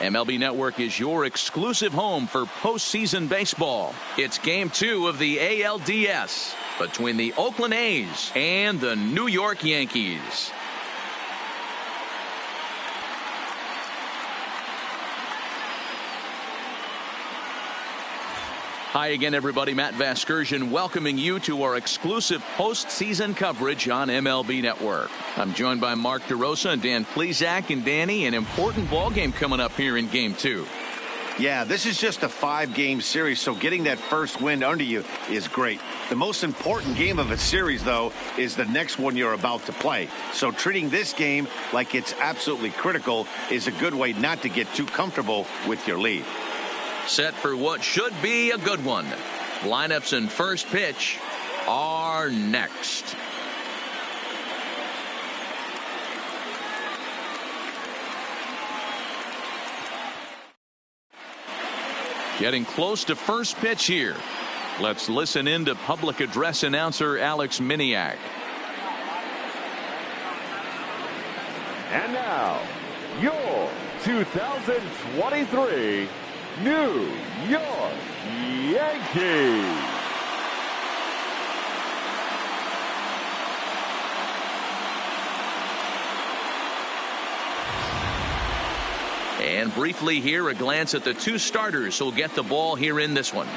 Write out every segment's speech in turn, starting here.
MLB Network is your exclusive home for postseason baseball. It's Game 2 of the ALDS between the Oakland A's and the New York Yankees. Hi again, everybody. Matt Vasgersian welcoming you to our exclusive postseason coverage on MLB Network. I'm joined by Mark DeRosa and Dan Plesac. And Danny, an important ball game coming up here in Game 2. Yeah, this is just a 5-game series, so getting that first win under you is great. The most important game of a series, though, is the next one you're about to play. So treating this game like it's absolutely critical is a good way not to get too comfortable with your lead. Set for what should be a good one. Lineups and first pitch are next. Getting close to first pitch here. Let's listen in to public address announcer Alex Miniak. And now, your 2023 New York Yankees. And briefly here, a glance at the two starters who'll get the ball here in this one.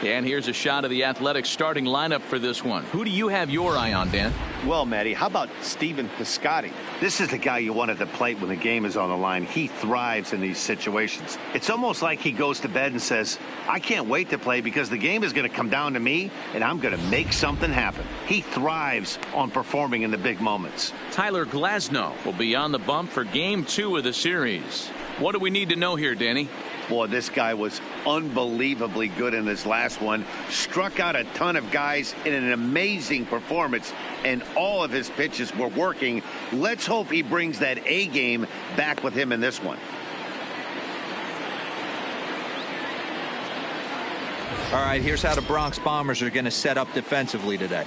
And here's a shot of the Athletics starting lineup for this one. Who do you have your eye on, Dan? Well, Matty, how about Stephen Piscotty? This is the guy you want at the plate when the game is on the line. He thrives in these situations. It's almost like he goes to bed and says, I can't wait to play because the game is going to come down to me and I'm going to make something happen. He thrives on performing in the big moments. Tyler Glasnow will be on the bump for Game 2 of the series. What do we need to know here, Danny? Boy, this guy was unbelievably good in this last one. Struck out a ton of guys in an amazing performance, and all of his pitches were working. Let's hope he brings that A game back with him in this one. All right, here's how the Bronx Bombers are going to set up defensively today.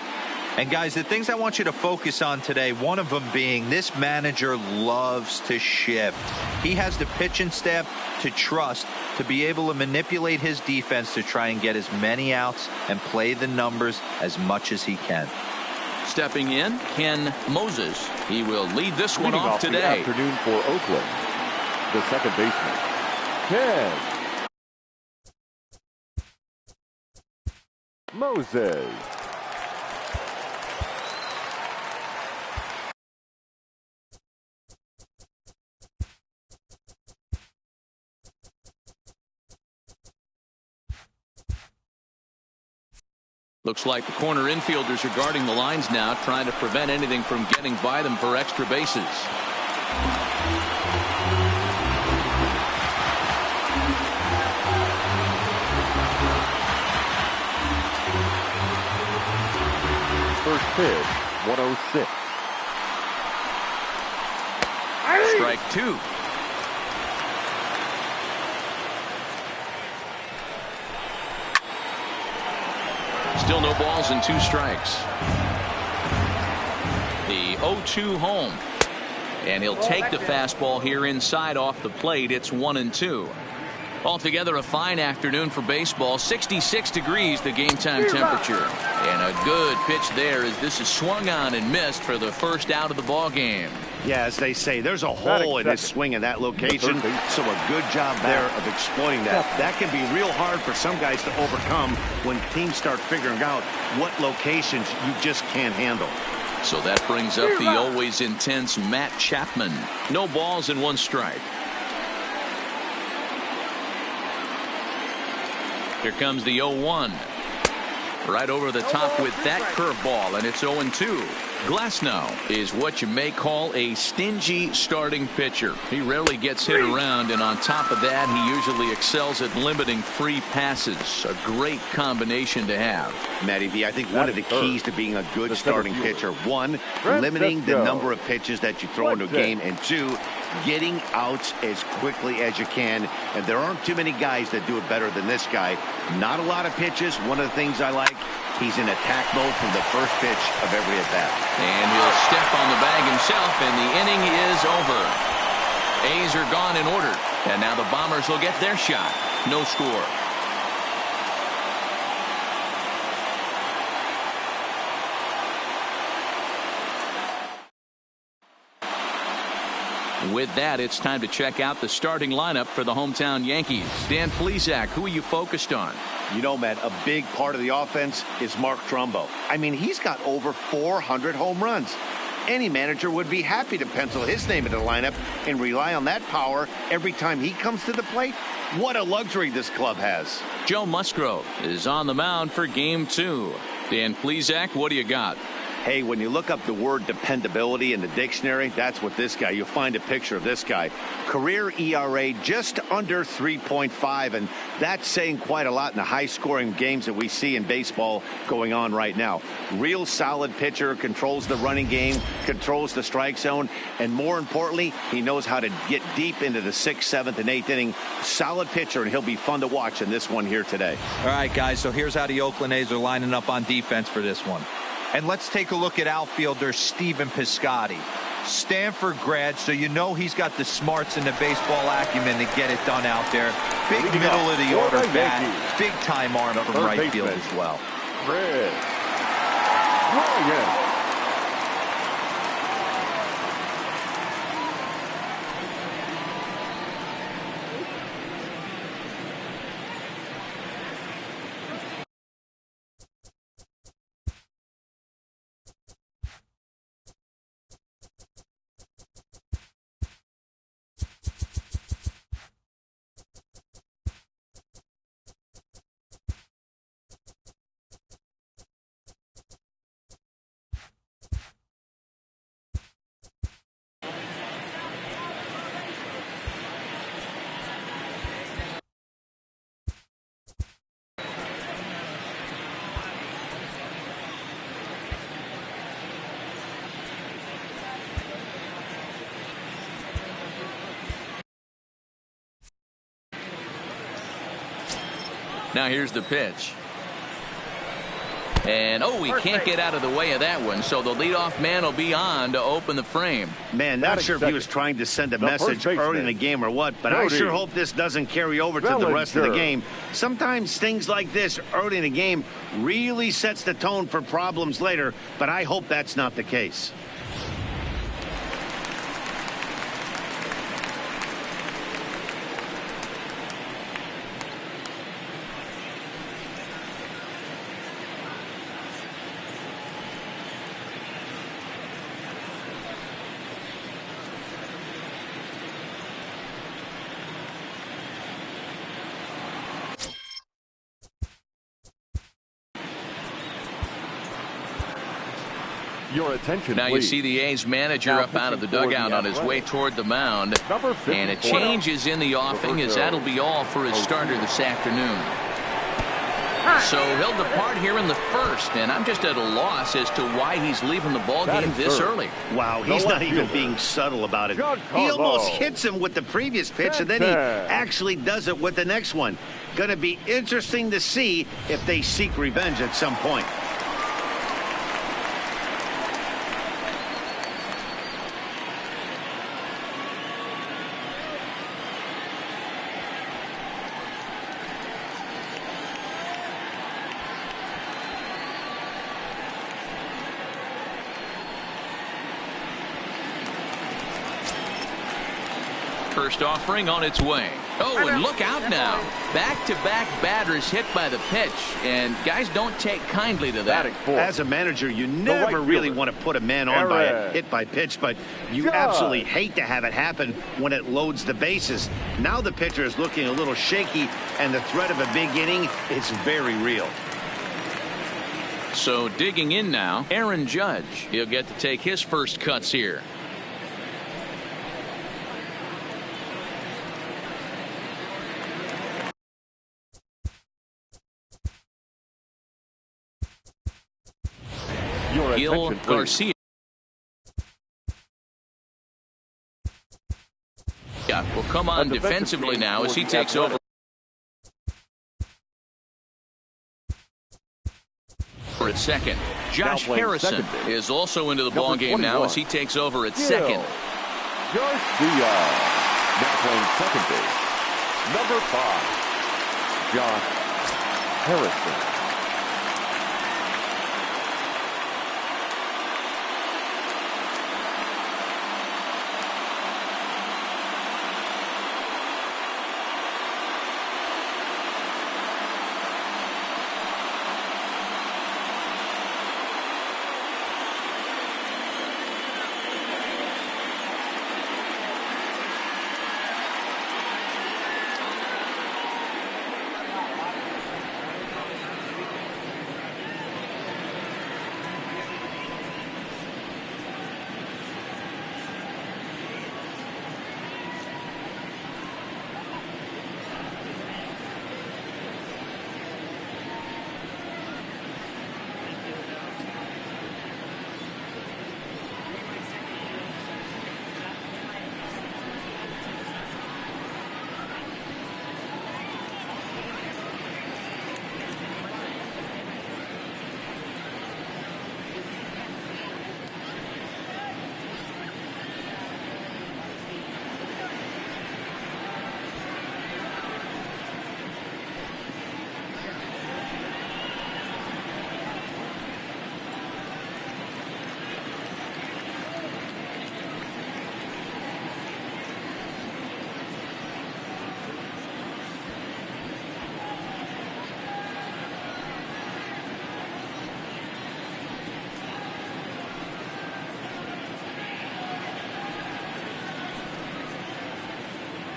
And guys, the things I want you to focus on today, one of them being this manager loves to shift. He has the pitching staff to trust to be able to manipulate his defense to try and get as many outs and play the numbers as much as he can. Stepping in, Ken Moses. He will lead this one off today. The afternoon for Oakland, the second baseman, Ken Moses. Looks like the corner infielders are guarding the lines now, trying to prevent anything from getting by them for extra bases. First pitch, 106. Strike 2. Still no balls and 2 strikes. The 0-2 home. And he'll take the fastball here inside off the plate. It's 1-2. Altogether, a fine afternoon for baseball. 66 degrees, the game time temperature. And a good pitch there as this is swung on and missed for the first out of the ball game. Yeah, as they say, there's a hole in his swing in that location, so a good job there of exploiting that. That can be real hard for some guys to overcome when teams start figuring out what locations you just can't handle. So that brings up the always intense Matt Chapman. No balls and 1 strike. Here comes the 0-1. Right over the top with that curveball, and it's 0-2. Glasnow is what you may call a stingy starting pitcher. He rarely gets hit around, and on top of that, he usually excels at limiting free passes. A great combination to have. Matty V, I think one of the keys to being a good starting pitcher, 1, limiting the number of pitches that you throw into a game, and 2, getting outs as quickly as you can. And there aren't too many guys that do it better than this guy. Not a lot of pitches. One of the things I like, He's in attack mode from the first pitch of every at-bat. And he'll step on the bag himself, and the inning is over. A's are gone in order, and now the Bombers will get their shot. No score. With that, it's time to check out the starting lineup for the hometown Yankees. Dan Plesac, who are you focused on? You know, Matt, a big part of the offense is Mark Trumbo. I mean, he's got over 400 home runs. Any manager would be happy to pencil his name into the lineup and rely on that power every time he comes to the plate. What a luxury this club has. Joe Musgrove is on the mound for Game 2. Dan Plesac, what do you got? Hey, when you look up the word dependability in the dictionary, that's what this guy, you'll find a picture of this guy. Career ERA just under 3.5, and that's saying quite a lot in the high-scoring games that we see in baseball going on right now. Real solid pitcher, controls the running game, controls the strike zone, and more importantly, he knows how to get deep into the 6th, 7th, and 8th inning. Solid pitcher, and he'll be fun to watch in this one here today. All right, guys, so here's how the Oakland A's are lining up on defense for this one. And let's take a look at outfielder Stephen Piscotty. Stanford grad, so you know he's got the smarts and the baseball acumen to get it done out there. Big middle of the order bat, big time arm from right field as well. Chris Ryan. Now here's the pitch. And, oh, he can't get out of the way of that one, so the leadoff man will be on to open the frame. Man, not sure if he was trying to send a message early in the game or what, but I sure hope this doesn't carry over to the rest of the game. Sometimes things like this early in the game really sets the tone for problems later, but I hope that's not the case. Your attention, now please. You see the A's manager up out of the dugout on his way toward the mound. And a change is in the offing, as that'll be all for his starter this afternoon. So he'll depart here in the first, and I'm just at a loss as to why he's leaving the ball game this early. Wow, he's not even being subtle about it. He almost hits him with the previous pitch, and then he actually does it with the next one. Going to be interesting to see if they seek revenge at some point. First offering on its way. Oh, and look out now. Back-to-back batters hit by the pitch, and guys don't take kindly to that. As a manager, you never really want to put a man on by a hit by pitch, but you absolutely hate to have it happen when it loads the bases. Now the pitcher is looking a little shaky, and the threat of a big inning is very real. So digging in now, Aaron Judge. He'll get to take his first cuts here. Gil Garcia. Yeah, will come on defensively now as he takes over. second. Josh playing Harrison second is also into the Number ball game now 21. as he takes over at Gil second. Garcia. Now playing second base. Number 5, Josh Harrison.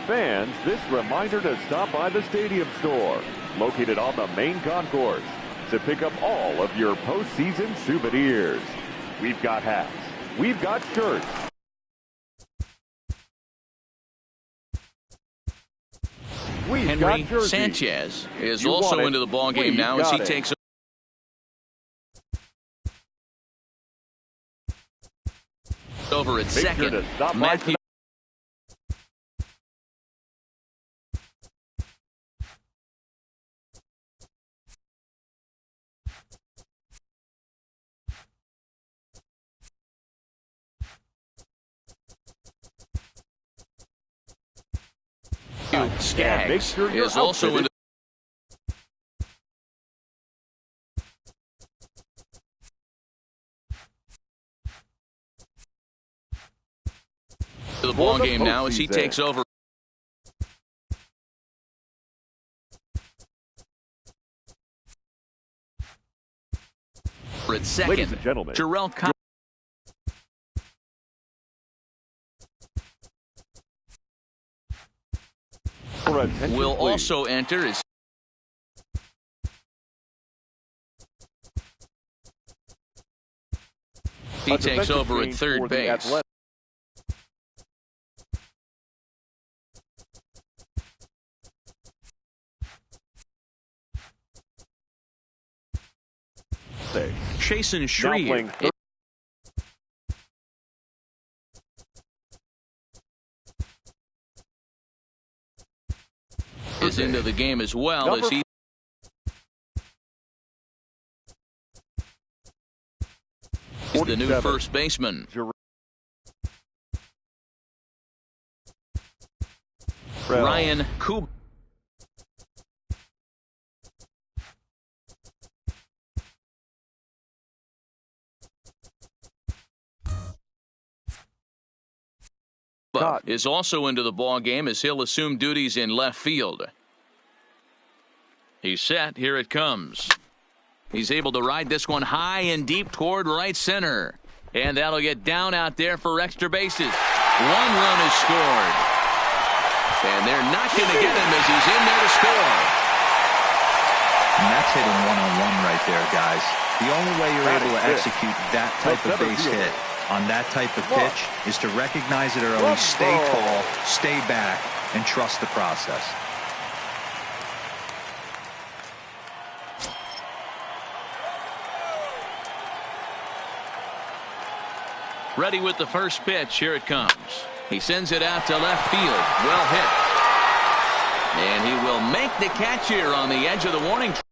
Fans, this reminder to stop by the Stadium Store, located on the main concourse, to pick up all of your postseason souvenirs. We've got hats. We've got shirts. We've Henry got jerseys. Sanchez is You also want it. into the ball game We've now as he got it. takes over at Make sure second. to stop by Matthew Skaggs make sure you're is also outfitted. into the ball game now as he postseason. takes over. At Ladies second, and gentlemen, Jarrell Cobb your attention, will please. also enter as he A takes defensive over at change third for the base. Athletics. Chasen Now Shreve playing third. is into the game as well as he is the new 47. first baseman. Ryan Kub is also into the ball game as he'll assume duties in left field. He's set. Here it comes. He's able to ride this one high and deep toward right center. And that'll get down out there for extra bases. 1 run is scored. And they're not going to get him as he's in there to score. And that's hitting one-on-one right there, guys. The only way you're able to execute that type of base hit on that type of pitch is to recognize it early, stay tall, stay back, and trust the process. Ready with the first pitch. Here it comes. He sends it out to left field. Well hit. And he will make the catch here on the edge of the warning track.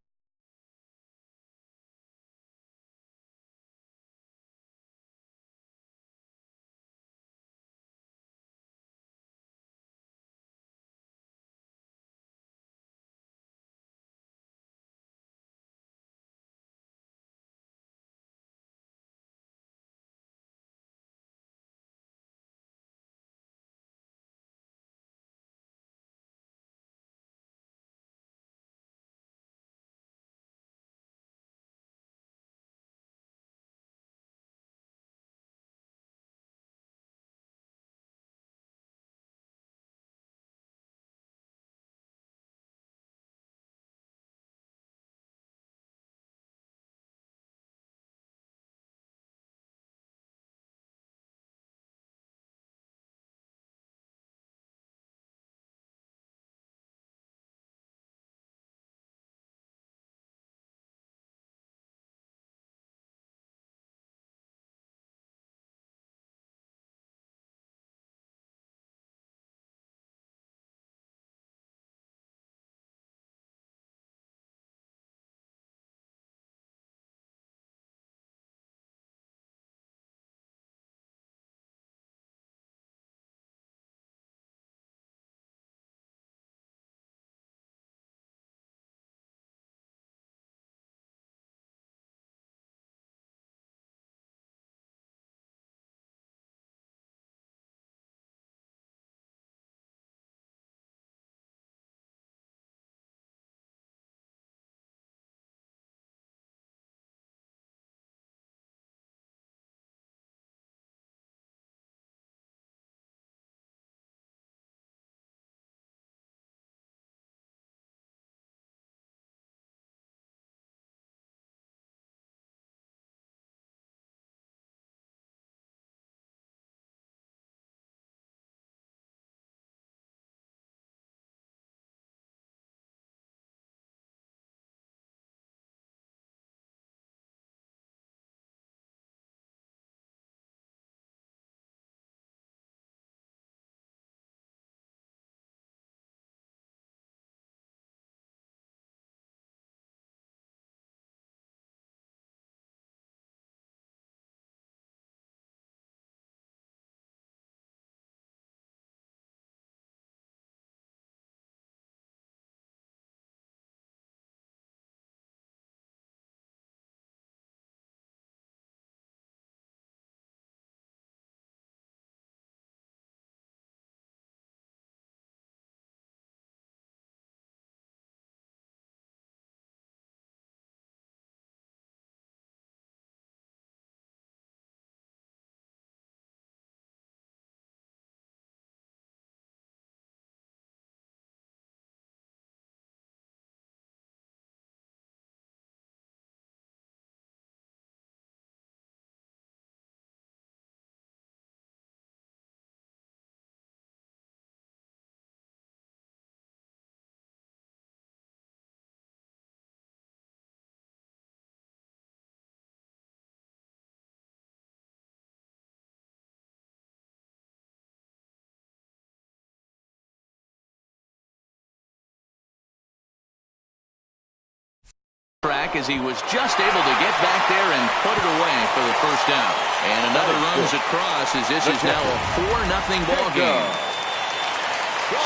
track as he was just able to get back there and put it away for the first down. And another runs across as this is now a 4-0 ball game.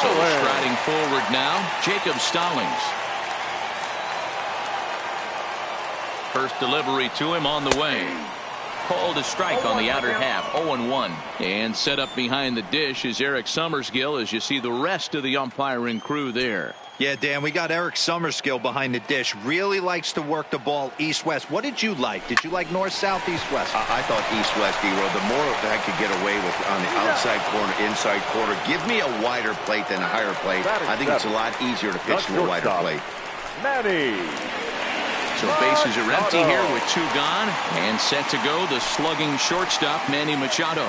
So striding forward now, Jacob Stallings. First delivery to him on the way. Called a strike on the outer half, 0-1. And set up behind the dish is Eric Summerskill as you see the rest of the umpiring crew there. Yeah, Dan, we got Eric Summerskill behind the dish. Really likes to work the ball east-west. What did you like? Did you like north-south, east-west? I thought east-west, D-Row. The more I could get away with on the outside corner, inside corner. Give me a wider plate than a higher plate. I think it's a lot easier to pitch to a wider plate. Manny. So bases are empty here with 2 gone. And set to go the slugging shortstop, Manny Machado.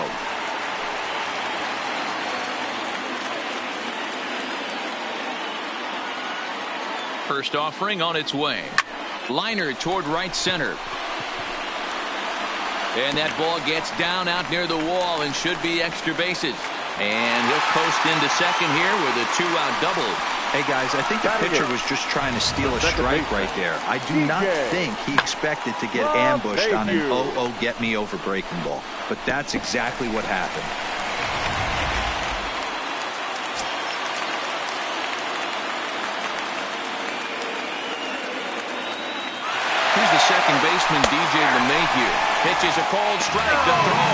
First offering on its way. Liner toward right center. And that ball gets down out near the wall and should be extra bases. And he'll coast into second here with a 2-out double. Hey, guys, I think the pitcher was just trying to steal a strike right there. I do not think he expected to get ambushed on an 0-0 get-me-over breaking ball. But that's exactly what happened. Here's the second baseman, DJ LeMahieu. Pitches a called strike to throw.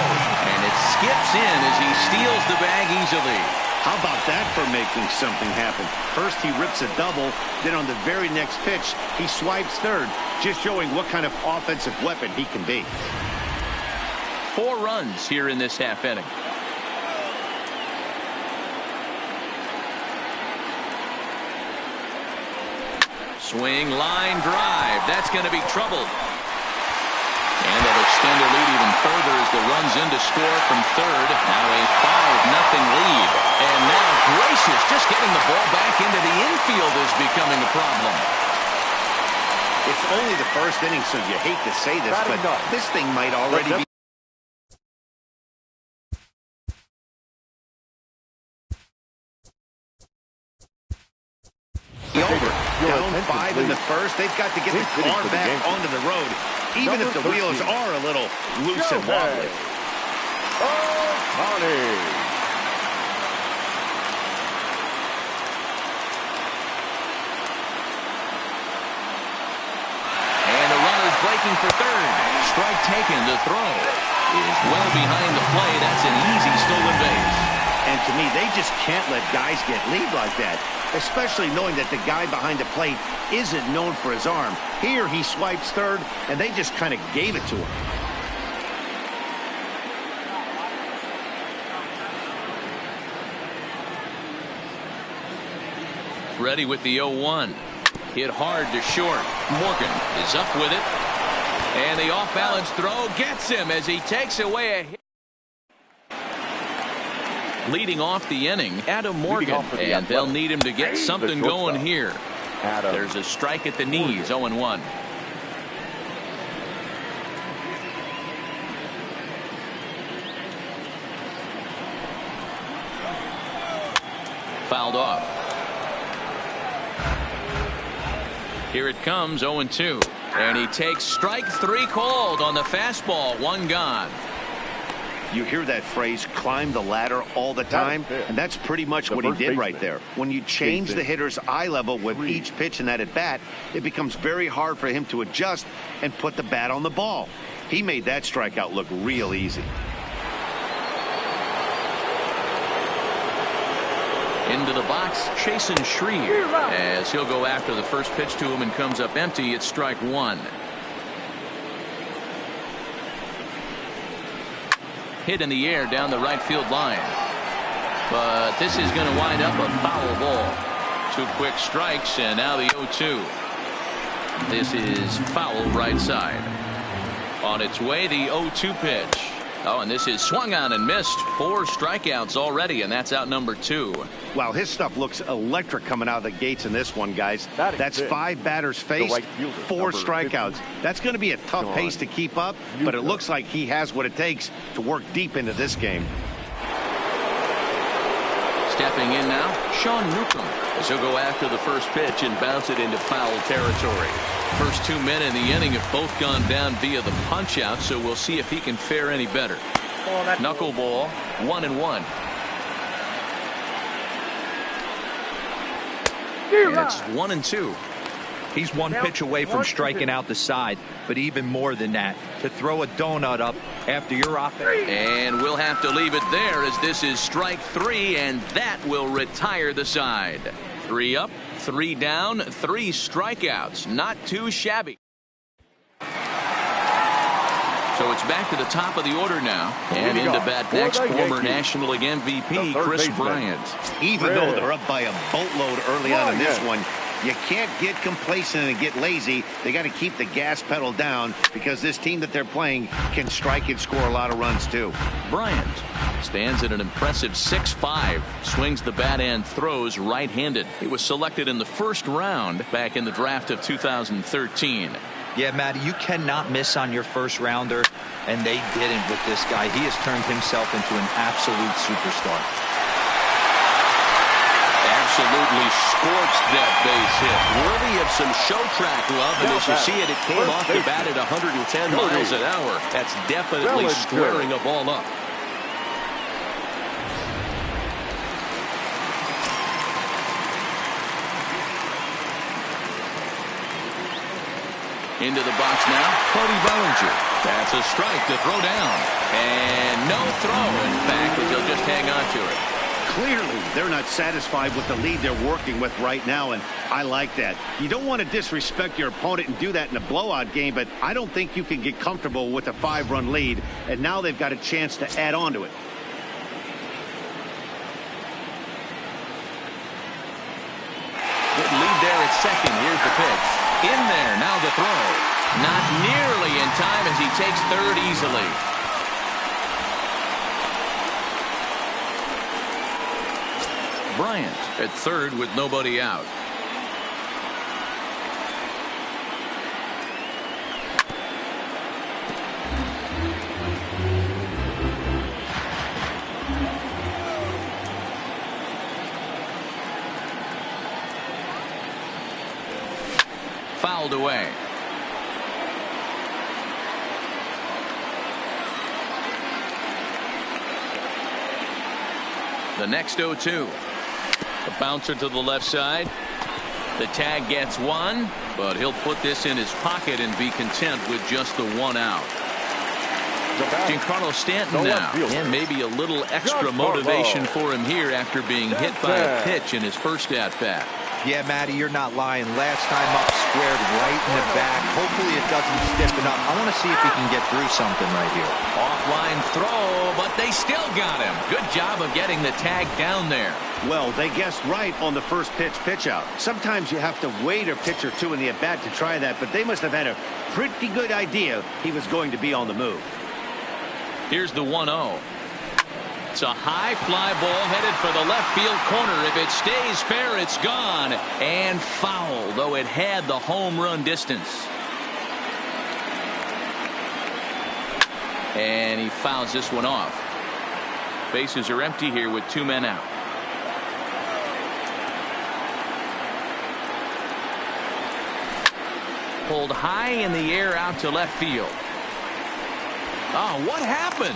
And it skips in as he steals the bag easily. How about that for making something happen? First he rips a double, then on the very next pitch he swipes third, just showing what kind of offensive weapon he can be. 4 runs here in this half inning. Swing, line, drive. That's going to be trouble. And they'll extend their lead even further as the runs in to score from third. Now a 5-0 lead. And now Gracious just getting the ball back into the infield is becoming a problem. It's only the first inning, so you hate to say this, but this thing might already be over. Down 5 in the first. They've got to get the car back onto the road, even if the wheels are a little loose and wobbly. And the runner's breaking for third. Strike taken. The throw is well behind the play. That's an easy stolen base. And to me, they just can't let guys get lead like that, especially knowing that the guy behind the plate isn't known for his arm. Here he swipes third, and they just kind of gave it to him. Ready with the 0-1. Hit hard to short. Morgan is up with it. And the off-balance throw gets him as he takes away a hit. Leading off the inning, Adam Morgan, and they'll need him to get something going here. There's a strike at the knees, 0-1. Fouled off. Here it comes, 0-2. And he takes strike 3 called on the fastball, 1 gone. You hear that phrase, climb the ladder, all the time, and that's pretty much what he did right there. When you change the hitter's eye level with each pitch in that at-bat, it becomes very hard for him to adjust and put the bat on the ball. He made that strikeout look real easy. Into the box, Chasen Shreve, as he'll go after the first pitch to him and comes up empty. It's strike 1. Hit in the air down the right field line. But this is going to wind up a foul ball. 2 quick strikes, and now the 0-2. This is foul right side. On its way, the 0-2 pitch. Oh, and this is swung on and missed. 4 strikeouts already, and that's out number 2. Wow, his stuff looks electric coming out of the gates in this one, guys. That's 5 batters faced, 4 strikeouts. That's going to be a tough pace to keep up, but it looks like he has what it takes to work deep into this game. Stepping Batting in now, Sean Newcomb, as he'll go after the first pitch and bounce it into foul territory. First 2 men in the inning have both gone down via the punch out, so we'll see if he can fare any better. Knuckleball, 1-1. And it's 1-2. He's one pitch away from striking out the side, but even more than that, to throw a donut up after your offense. And we'll have to leave it there, as this is strike 3, and that will retire the side. 3 up, 3 down, 3 strikeouts. Not too shabby. So it's back to the top of the order now. And into bat next, former National League MVP Chris Bryant. Even though they're up by a boatload early on in this one, you can't get complacent and get lazy. They got to keep the gas pedal down, because this team that they're playing can strike and score a lot of runs too. Bryant stands at an impressive 6'5", swings the bat and throws right-handed. He was selected in the first round back in the draft of 2013. Yeah, Matty, you cannot miss on your first rounder, and they didn't with this guy. He has turned himself into an absolute superstar. Absolutely scorched that base hit. Worthy of some show track love, and as you see it, it came off the bat at 110 miles an hour. That's definitely squaring a ball up. Into the box now, Cody Bellinger. That's a strike to throw down. And no throw, in fact, as they'll just hang on to it. Clearly, they're not satisfied with the lead they're working with right now, and I like that. You don't want to disrespect your opponent and do that in a blowout game, but I don't think you can get comfortable with a 5-run lead, and now they've got a chance to add on to it. Good lead there at second. Here's the pitch. In there, now the throw. Not nearly in time, as he takes third easily. Bryant at third with nobody out. Fouled away. The next 0-2. A bouncer to the left side. The tag gets one, but he'll put this in his pocket and be content with just the 1 out. Giancarlo Stanton now, and maybe a little extra motivation for him here after being hit by a pitch in his first at-bat. Yeah, Matty, you're not lying. Last time up, squared right in the back. Hopefully it doesn't stiffen up. I want to see if he can get through something right here. Offline throw, but they still got him. Good job of getting the tag down there. Well, they guessed right on the first pitch out. Sometimes you have to wait a pitch or two in the at-bat to try that, but they must have had a pretty good idea he was going to be on the move. Here's the 1-0. It's a high fly ball headed for the left field corner. If it stays fair, it's gone. And foul, though it had the home run distance. And he fouls this one off. Bases are empty here with 2 men out. Pulled high in the air out to left field. Oh, what happened?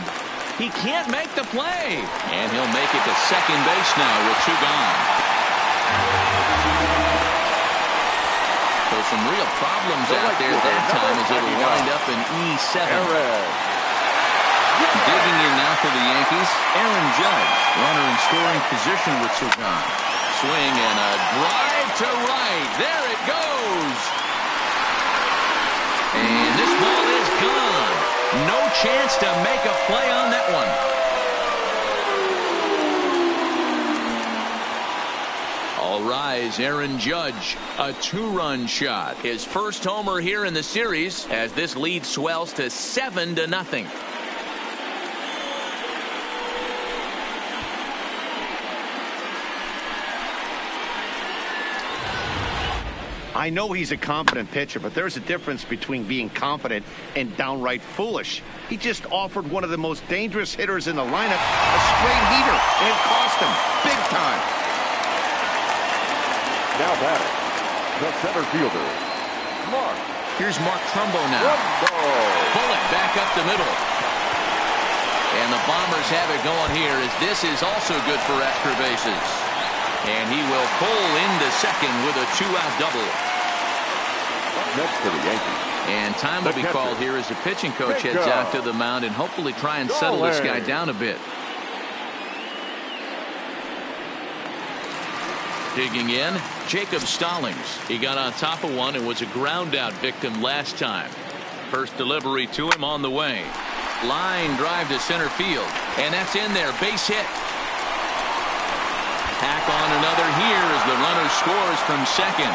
He can't make the play. And he'll make it to second base now with 2 gone. So some real problems out there that time, as it'll wind up in E7. Digging in now for the Yankees, Aaron Judge. Runner in scoring position with 2 gone. Swing and a drive to right. There it goes. And this ball is gone. No chance to make a play on that one. All rise, Aaron Judge, a 2-run shot. His first homer here in the series as this lead swells to 7-0. I know he's a confident pitcher, but there's a difference between being confident and downright foolish. He just offered one of the most dangerous hitters in the lineup a straight heater, and it cost him big time. batting, the center fielder, Mark. Here's Mark Trumbo now. Bullet back up the middle. And the Bombers have it going here as this is also good for extra bases. And he will pull into second with a 2-out double. Next for the Yankees. And time will be called here as the pitching coach heads out to the mound and hopefully try and settle this guy down a bit. Digging in, Jacob Stallings. He got on top of one and was a ground out victim last time. First delivery to him on the way. Line drive to center field. And that's in there. Base hit. Tack on another here as the runner scores from second.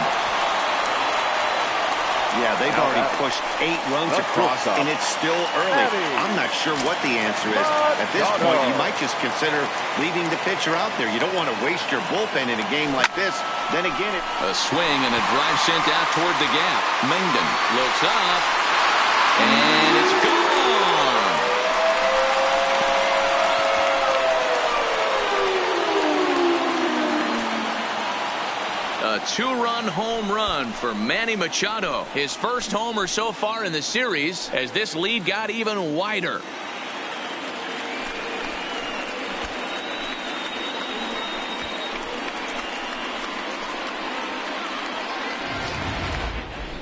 Yeah, they've already pushed 8 runs across, and it's still early. I'm not sure what the answer is. At this point, you might just consider leaving the pitcher out there. You don't want to waste your bullpen in a game like this. Then again, a swing and a drive sent out toward the gap. Mengden looks up, and it's gone. A 2-run home run for Manny Machado. His first homer so far in the series as this lead got even wider.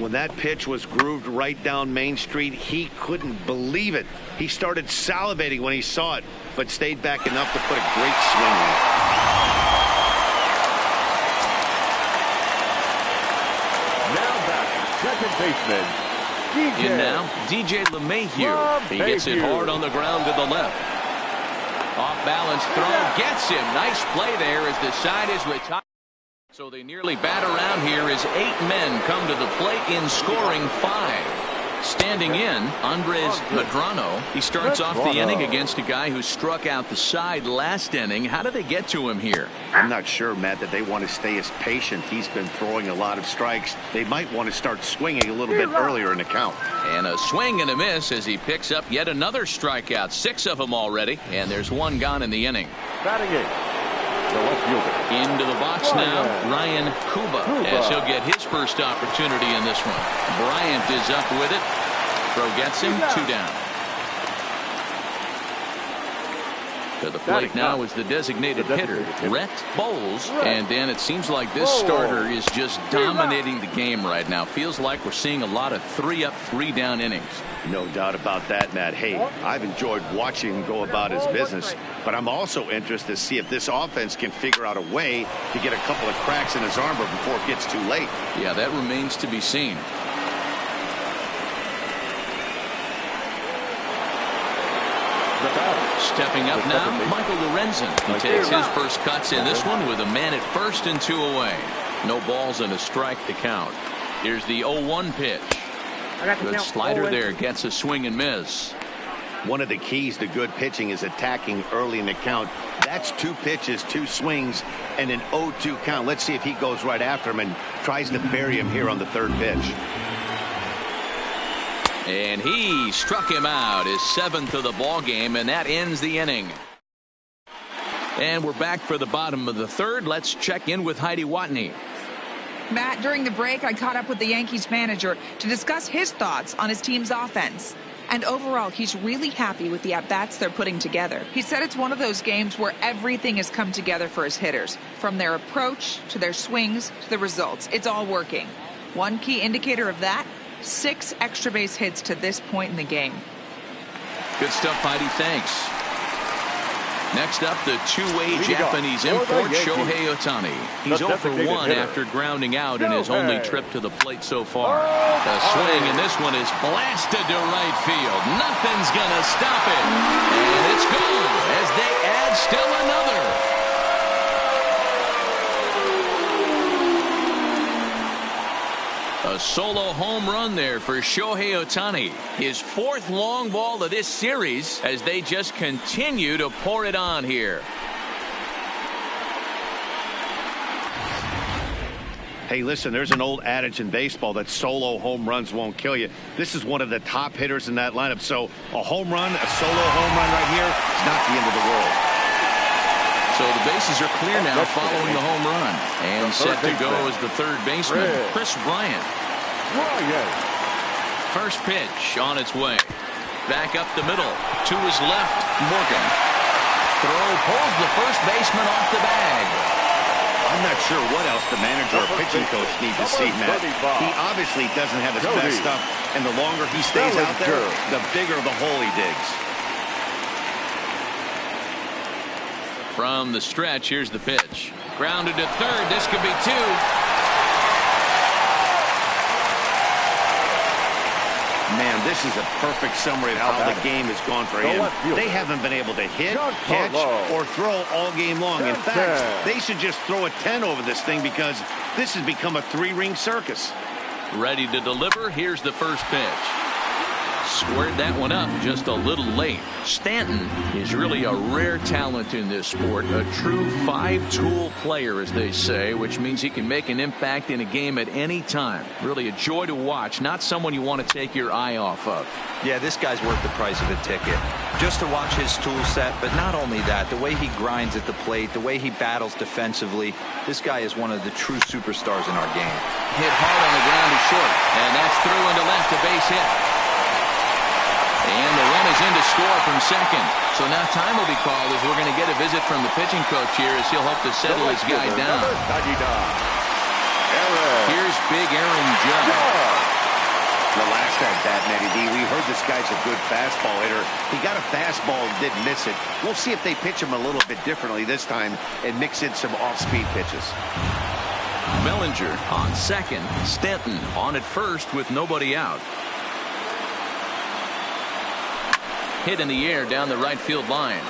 when that pitch was grooved right down Main Street, he couldn't believe it. He started salivating when he saw it, but stayed back enough to put a great swing on it. Second baseman, DJ. And now, DJ LeMahieu. He gets it hard on the ground to the left. Off balance throw gets him. Nice play there as the side is retired. So they nearly bat around here as 8 men come to the plate in scoring 5. Standing in, Andres Medrano. He starts off the inning against a guy who struck out the side last inning. How did they get to him here? I'm not sure, Matt, that they want to stay as patient. He's been throwing a lot of strikes. They might want to start swinging a little bit earlier in the count. And a swing and a miss as he picks up yet another strikeout. 6 of them already, and there's 1 gone in the inning. Batting it, the left fielder. Into the box now, Ryan Kuba, as he'll get his first opportunity in this one. Bryant is up with it. Throw gets him, 2 down. To the plate now is the designated hitter, Rhett Bowles. And then it seems like this starter is just dominating the game right now. Feels like we're seeing a lot of 3-up, 3-down innings. No doubt about that, Matt. Hey, I've enjoyed watching him go about his business, but I'm also interested to see if this offense can figure out a way to get a couple of cracks in his armor before it gets too late. Yeah, that remains to be seen. Stepping up now, Michael Lorenzen. He takes his first cuts in this one with a man at first and 2 away. No balls and a strike to count. Here's the 0-1 pitch. Good slider there, gets a swing and miss. One of the keys to good pitching is attacking early in the count. That's 2 pitches, 2 swings, and an 0-2 count. Let's see if he goes right after him and tries to bury him here on the 3rd pitch. And he struck him out, his 7th of the ball game, and that ends the inning. And we're back for the bottom of the 3rd. Let's check in with Heidi Watney. Matt, during the break, I caught up with the Yankees manager to discuss his thoughts on his team's offense. And overall, he's really happy with the at-bats they're putting together. He said it's one of those games where everything has come together for his hitters. From their approach, to their swings, to the results. It's all working. One key indicator of that, 6 extra base hits to this point in the game. Good stuff, Heidi. Thanks. Next up, the 2-way Japanese import, Shohei Ohtani. He's 0 for 1 after grounding out in his only trip to the plate so far. The swing, and this one is blasted to right field. Nothing's going to stop it. And it's gone as they add still another. A solo home run there for Shohei Ohtani. His 4th long ball of this series as they just continue to pour it on here. Hey, listen, there's an old adage in baseball that solo home runs won't kill you. This is one of the top hitters in that lineup. So a home run, a solo home run right here, it's not the end of the world. So So the bases are clear now following the home run. And set to go is the third baseman, Chris Bryant. First pitch on its way. Back up the middle. To his left, Morgan. Throw pulls the first baseman off the bag. I'm not sure what else the manager or pitching coach need to see, Matt. He obviously doesn't have his best stuff, and the longer he stays out there, the bigger the hole he digs. From the stretch, here's the pitch. Grounded to third. This could be two. Man, this is a perfect summary of how the game has gone for him. They haven't been able to hit, catch, or throw all game long. In fact, they should just throw a 10 over this thing because this has become a three-ring circus. Ready to deliver. Here's the first pitch. Squared that one up just a little late. Stanton is really a rare talent in this sport. A true five-tool player, as they say, which means he can make an impact in a game at any time. Really a joy to watch. Not someone you want to take your eye off of. Yeah, this guy's worth the price of a ticket. Just to watch his tool set, but not only that, the way he grinds at the plate, the way he battles defensively. This guy is one of the true superstars in our game. Hit hard on the ground is short, and that's through into left, a base hit. And the run is in to score from second. So now time will be called as we're going to get a visit from the pitching coach here as he'll hope to settle his guy down. Here's big Aaron Judge. Relax that bat, Matty D. We heard this guy's a good fastball hitter. He got a fastball and didn't miss it. We'll see if they pitch him a little bit differently this time and mix in some off-speed pitches. Bellinger on second. Stanton on at first with nobody out. Hit in the air down the right field line.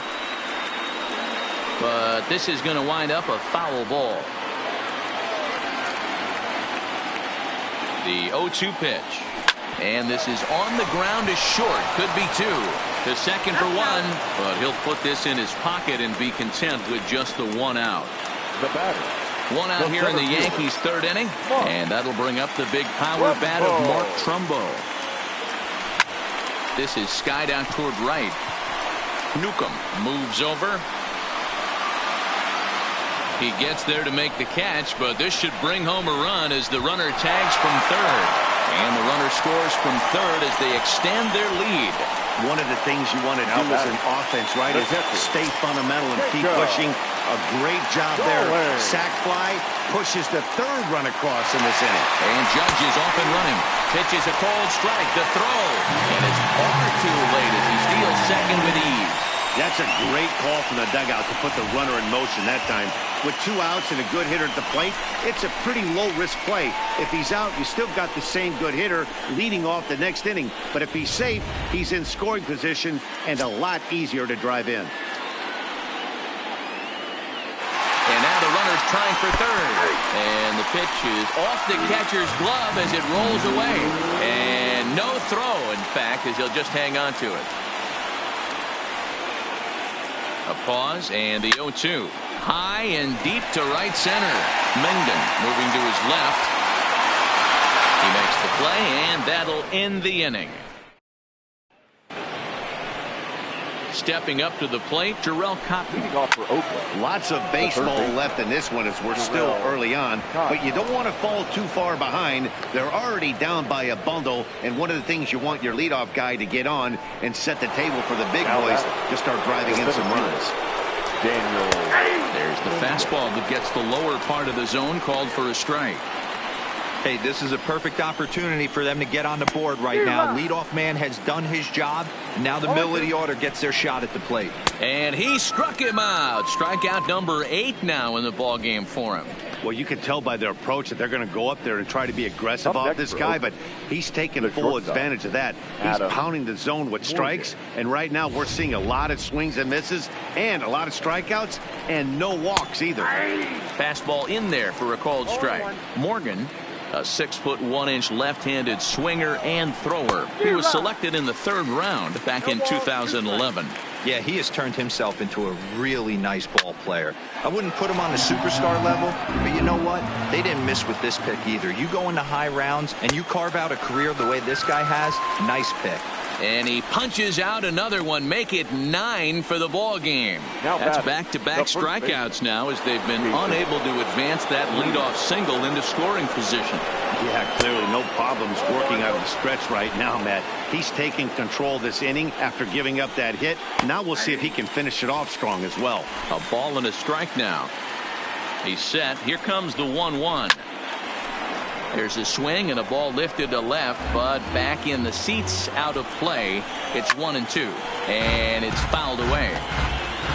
But this is going to wind up a foul ball. The 0-2 pitch. And this is on the ground is short. Could be two. To second for one. But he'll put this in his pocket and be content with just the one out. The batter. One out here in the Yankees' third inning. And that'll bring up the big power bat of Mark Trumbo. This is skied out toward right. Newcomb moves over. He gets there to make the catch, but this should bring home a run as the runner tags from third. And the runner scores from third as they extend their lead. One of the things you want to do as an offense, right, is stay fundamental and keep pushing. A great job there. Sac fly pushes the third run across in this inning. And Judge is off and running. Pitches a cold strike. The throw. And it's far too late as he steals second with ease. That's a great call from the dugout to put the runner in motion that time. With 2 outs and a good hitter at the plate, it's a pretty low-risk play. If he's out, you still got the same good hitter leading off the next inning. But if he's safe, he's in scoring position and a lot easier to drive in. And now the runner's trying for third. And the pitch is off the catcher's glove as it rolls away. And no throw, in fact, as he'll just hang on to it. A pause and the 0-2. High and deep to right center. Mengden moving to his left. He makes the play, and that'll end the inning. Stepping up to the plate, Jarrell Cotton. Leading off for Oakland. Lots of baseball left in this one as we're still early on. But you don't want to fall too far behind. They're already down by a bundle. And one of the things you want your leadoff guy to get on and set the table for the big boys to start driving in some runs. There's the fastball that gets the lower part of the zone, called for a strike. Hey, this is a perfect opportunity for them to get on the board right now. Leadoff man has done his job. Now the middle of the order gets their shot at the plate. And he struck him out. Strikeout number 8 now in the ball game for him. Well, you can tell by their approach that they're going to go up there and try to be aggressive off this guy, but he's taking full advantage of that. He's pounding the zone with strikes, and right now we're seeing a lot of swings and misses and a lot of strikeouts and no walks either. Fastball in there for a called strike. Morgan, a 6'1" left-handed swinger and thrower. He was selected in the 3rd round back in 2011. Yeah, he has turned himself into a really nice ball player. I wouldn't put him on the superstar level, but you know what? They didn't miss with this pick either. You go into high rounds and you carve out a career the way this guy has, nice pick. And he punches out another one, make it 9 for the ball game. That's back-to-back strikeouts now as they've been unable to advance that leadoff single into scoring position. Yeah, clearly no problems working out of the stretch right now, Matt. He's taking control this inning after giving up that hit. Now we'll see if he can finish it off strong as well. A ball and a strike now. He's set. Here comes the 1-1. There's a swing and a ball lifted to left, but back in the seats, out of play. It's 1-2, and it's fouled away.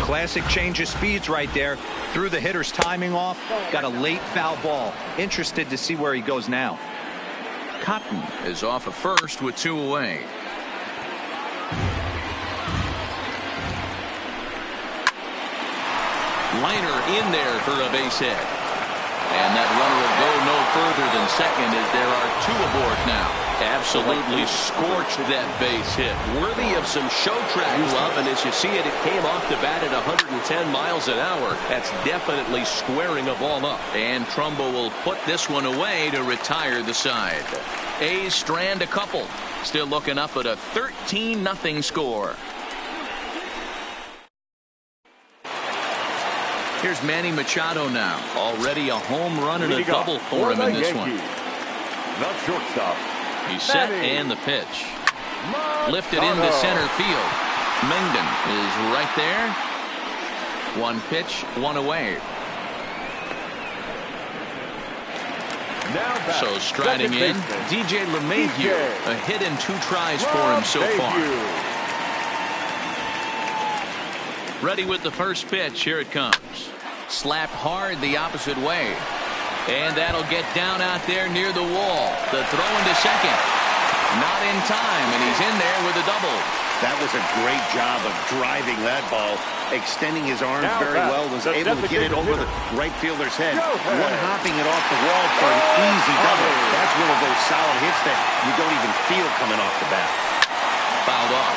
Classic change of speeds right there. Threw the hitter's timing off. Got a late foul ball. Interested to see where he goes now. Cotton is off at first with 2 away. Liner in there for a base hit. And that runner will go no further than second as there are 2 aboard now. Absolutely scorched that base hit. Worthy of some show track love, and as you see it, it came off the bat at 110 miles an hour. That's definitely squaring a ball up. And Trumbo will put this one away to retire the side. A's strand a couple. Still looking up at a 13-0 score. Here's Manny Machado now. Already a home run and a double for him in this one. The shortstop. He's set and the pitch. Lifted into center field. Mengden is right there. 1 pitch, 1 away. So striding in, DJ LeMahieu. A hit in 2 tries for him so far. Ready with the first pitch. Here it comes. Slapped hard the opposite way. And that'll get down out there near the wall. The throw into second. Not in time, and he's in there with a double. That was a great job of driving that ball. Extending his arms very well. Was able to get it over the right fielder's head. One-hopping it off the wall for an easy double. That's one of those solid hits that you don't even feel coming off the bat. Fouled off.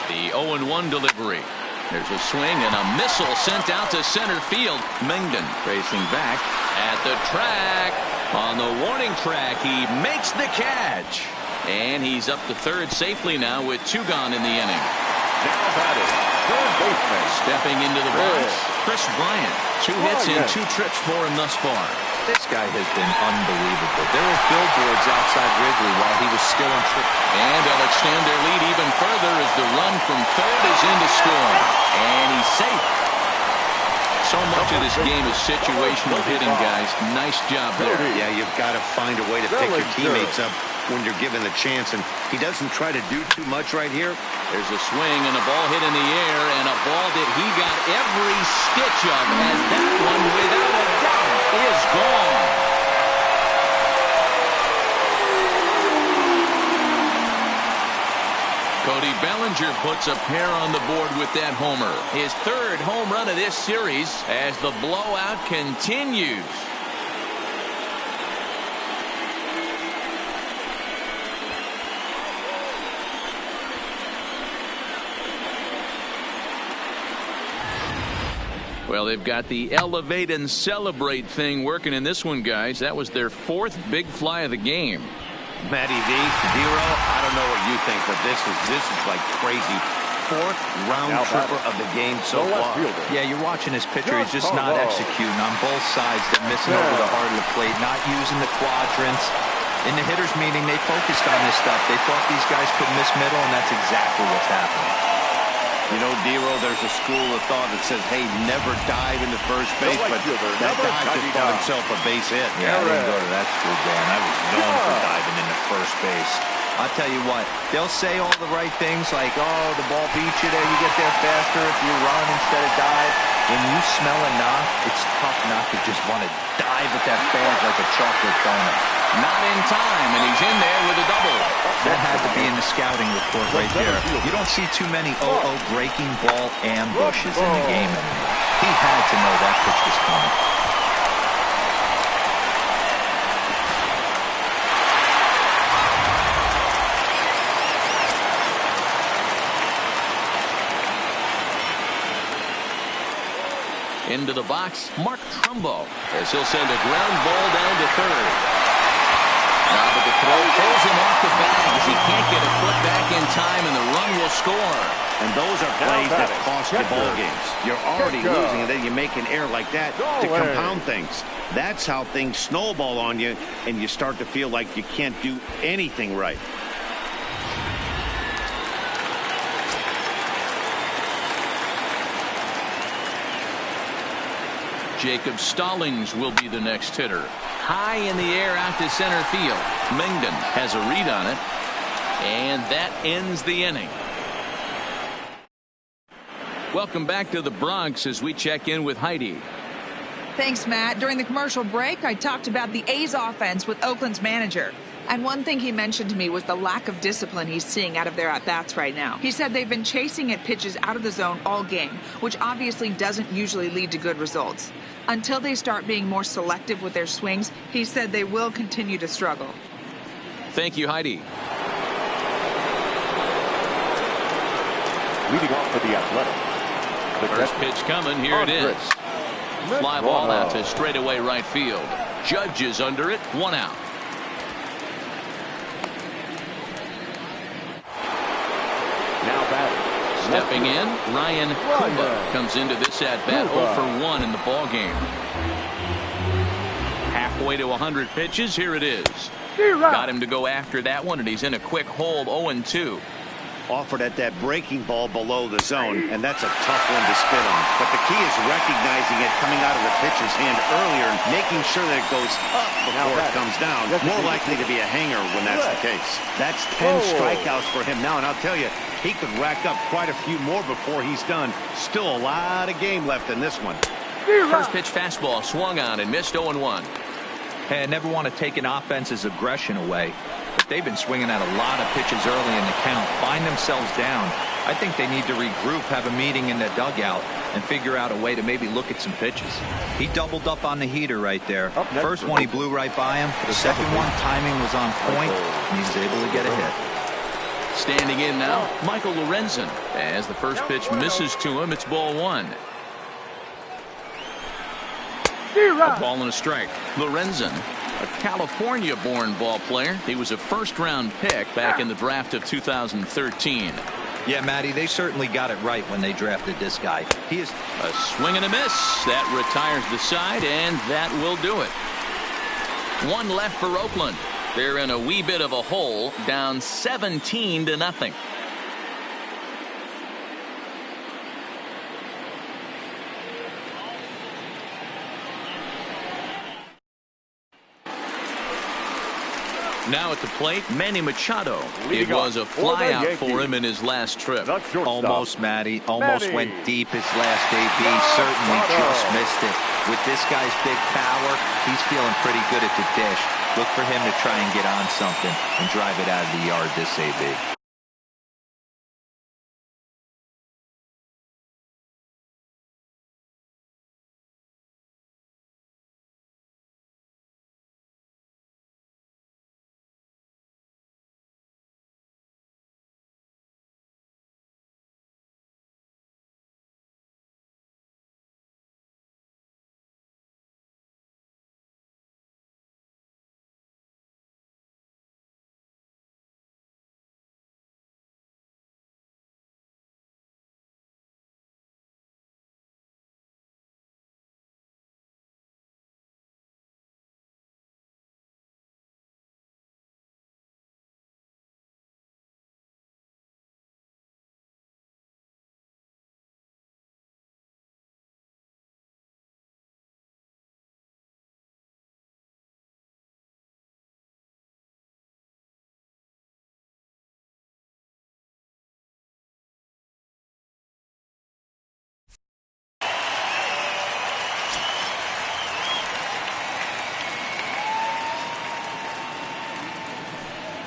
The 0-1 delivery. There's a swing and a missile sent out to center field. Mengden racing back at the track. On the warning track, he makes the catch. And he's up to third safely now with 2 gone in the inning. Now batting, third baseman. Stepping into the box, Chris Bryant. 2 hits and 2 trips for him thus far. This guy has been unbelievable. There were billboards outside Wrigley while he was still in triple. And they'll extend their lead even further as the run from third is in to score. And he's safe. So much of this game is situational hitting, guys. Nice job there. Yeah, you've got to find a way to pick your teammates up when you're given the chance, and he doesn't try to do too much right here. There's a swing and a ball hit in the air, and a ball that he got every stitch of as that one, without a doubt, is gone. Cody Bellinger puts a pair on the board with that homer. His 3rd home run of this series as the blowout continues. Well, they've got the elevate and celebrate thing working in this one, guys. That was their 4th big fly of the game. Matty V, Zero, I don't know what you think, but this is like crazy. 4th round tripper of the game so far. Yeah, you're watching this pitcher. He's just not executing on both sides. They're missing over the heart of the plate, not using the quadrants. In the hitters meeting, they focused on this stuff. They thought these guys could miss middle, and that's exactly what's happening. You know, Dero, there's a school of thought that says, hey, never dive into first base, but that guy just bought himself a base hit. Yeah, I didn't go to that school, Dan. I was known for diving into first base. I'll tell you what, they'll say all the right things like, oh, the ball beats you there, you get there faster if you run instead of dive. When you smell a knock, it's tough not to just want to dive at that bag like a chocolate donut. Not in time, and he's in there with a double. That had to be in the scouting report right there. You don't see too many 0-0 breaking ball ambushes in the game anymore. He had to know that pitch was coming. Into the box, Mark Trumbo, as he'll send a ground ball down to third. But the throw pulls him off the bag as he can't get a foot back in time, and the run will score. And those are plays that cost you ball games. You're already losing, and then you make an error like that to compound things. That's how things snowball on you, and you start to feel like you can't do anything right. Jacob Stallings will be the next hitter. High in the air out to center field. Mengden has a read on it, and that ends the inning. Welcome back to the Bronx as we check in with Heidi. Thanks, Matt. During the commercial break, I talked about the A's offense with Oakland's manager. And one thing he mentioned to me was the lack of discipline he's seeing out of their at-bats right now. He said they've been chasing at pitches out of the zone all game, which obviously doesn't usually lead to good results. Until they start being more selective with their swings, he said they will continue to struggle. Thank you, Heidi. Leading off for the Athletics. First pitch coming. Here it is. Fly ball out to straightaway right field. Judge is under it. 1 out. Now batting. Stepping in, Ryan Kumba comes into this at-bat 0 for 1 in the ball game. Halfway to 100 pitches. Here it is. Got him to go after that one, and he's in a quick hold. 0-2. Offered at that breaking ball below the zone, and that's a tough one to spit on. But the key is recognizing it coming out of the pitcher's hand earlier and making sure that it goes up before it comes down. More likely to be a hanger when that's the case. That's 10 strikeouts for him now, and I'll tell you, he could rack up quite a few more before he's done. Still a lot of game left in this one. First pitch fastball swung on and missed. 0-1. Hey, I never want to take an offense's aggression away, but they've been swinging at a lot of pitches early in the count, find themselves down. I think they need to regroup, have a meeting in the dugout, and figure out a way to maybe look at some pitches. He doubled up on the heater right there. First one, he blew right by him. The second one, timing was on point, and he was able to get a hit. Standing in now, Michael Lorenzen. As the first pitch misses to him, it's ball 1. A ball and a strike. Lorenzen, a California-born ball player. He was a first-round pick back in the draft of 2013. Yeah, Matty, they certainly got it right when they drafted this guy. He is a swing and a miss. That retires the side, and that will do it. 1 left for Oakland. They're in a wee bit of a hole, down 17-0. Now at the plate, Manny Machado. It was a flyout for him in his last trip. Almost, Matty. Almost went deep his last AB. Certainly just missed it. With this guy's big power, he's feeling pretty good at the dish. Look for him to try and get on something and drive it out of the yard this AB.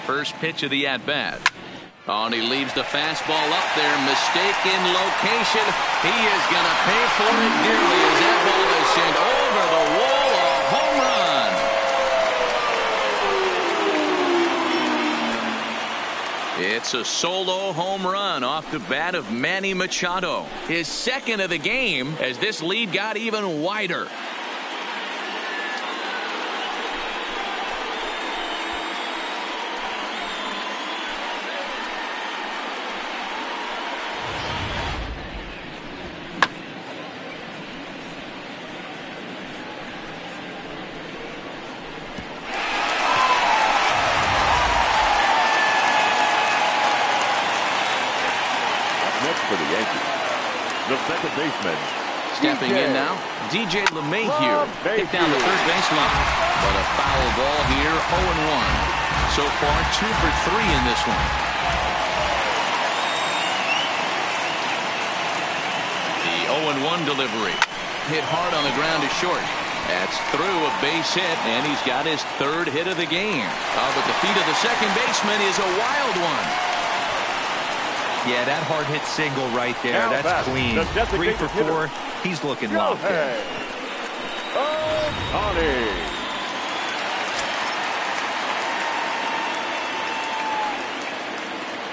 First pitch of the at-bat. Oh, and he leaves the fastball up there. Mistake in location. He is going to pay for it dearly as that ball is sent over the wall. A home run. It's a solo home run off the bat of Manny Machado. His second of the game as this lead got even wider. For the Yankees, the second baseman. Stepping in now, DJ LeMahieu hit down the third baseline. But a foul ball here, 0-1. So far, 2 for 3 in this one. The 0-1 delivery. Hit hard on the ground to short. That's through a base hit, and he's got his third hit of the game. But the feet of the second baseman is a wild one. Yeah, that hard hit single right there. Now that's clean. 3 for 4. He's looking locked in.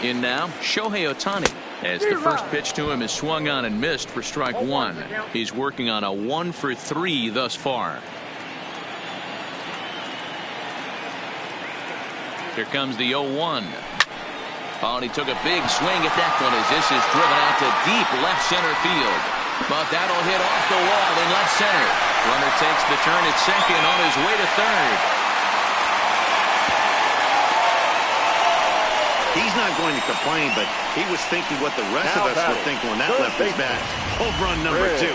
In now, Shohei Ohtani. As the first pitch to him is swung on and missed for strike 1. He's working on a 1 for 3 thus far. Here comes the 0-1. Oh, and he took a big swing at that one as this is driven out to deep left center field. But that'll hit off the wall in left center. Runner takes the turn at second on his way to third. He's not going to complain, but he was thinking what the rest of us were thinking when that left his bat. Home run number 2.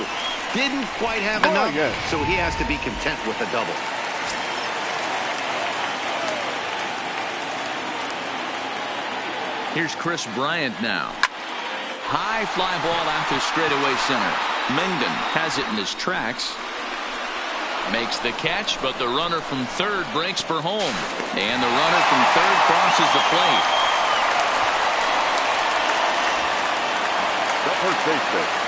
Didn't quite have enough, so he has to be content with a double. Here's Chris Bryant now. High fly ball out to straightaway center. Mengden has it in his tracks. Makes the catch, but the runner from third breaks for home. And the runner from third crosses the plate.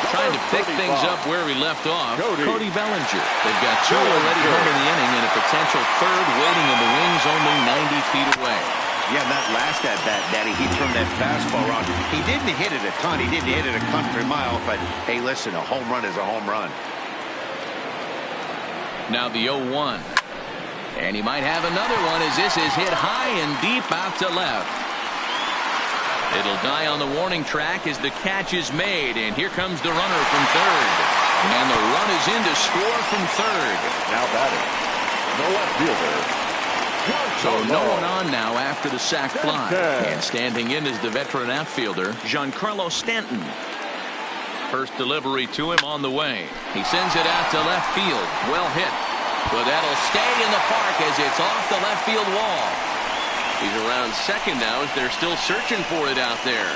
Trying to pick things up where we left off. Cody Bellinger. They've got 2 already home in the inning and a potential third waiting in the wings only 90 feet away. Yeah, that last at-bat, Daddy, he turned that fastball around. He didn't hit it a ton. He didn't hit it a country mile. But, hey, listen, a home run is a home run. Now the 0-1. And he might have another one as this is hit high and deep out to left. It'll die on the warning track as the catch is made. And here comes the runner from third. And the run is in to score from third. Now batting, the left fielder. So no one on now after the sac fly. And standing in is the veteran outfielder, Giancarlo Stanton. First delivery to him on the way. He sends it out to left field. Well hit. But that'll stay in the park as it's off the left field wall. He's around second now as they're still searching for it out there.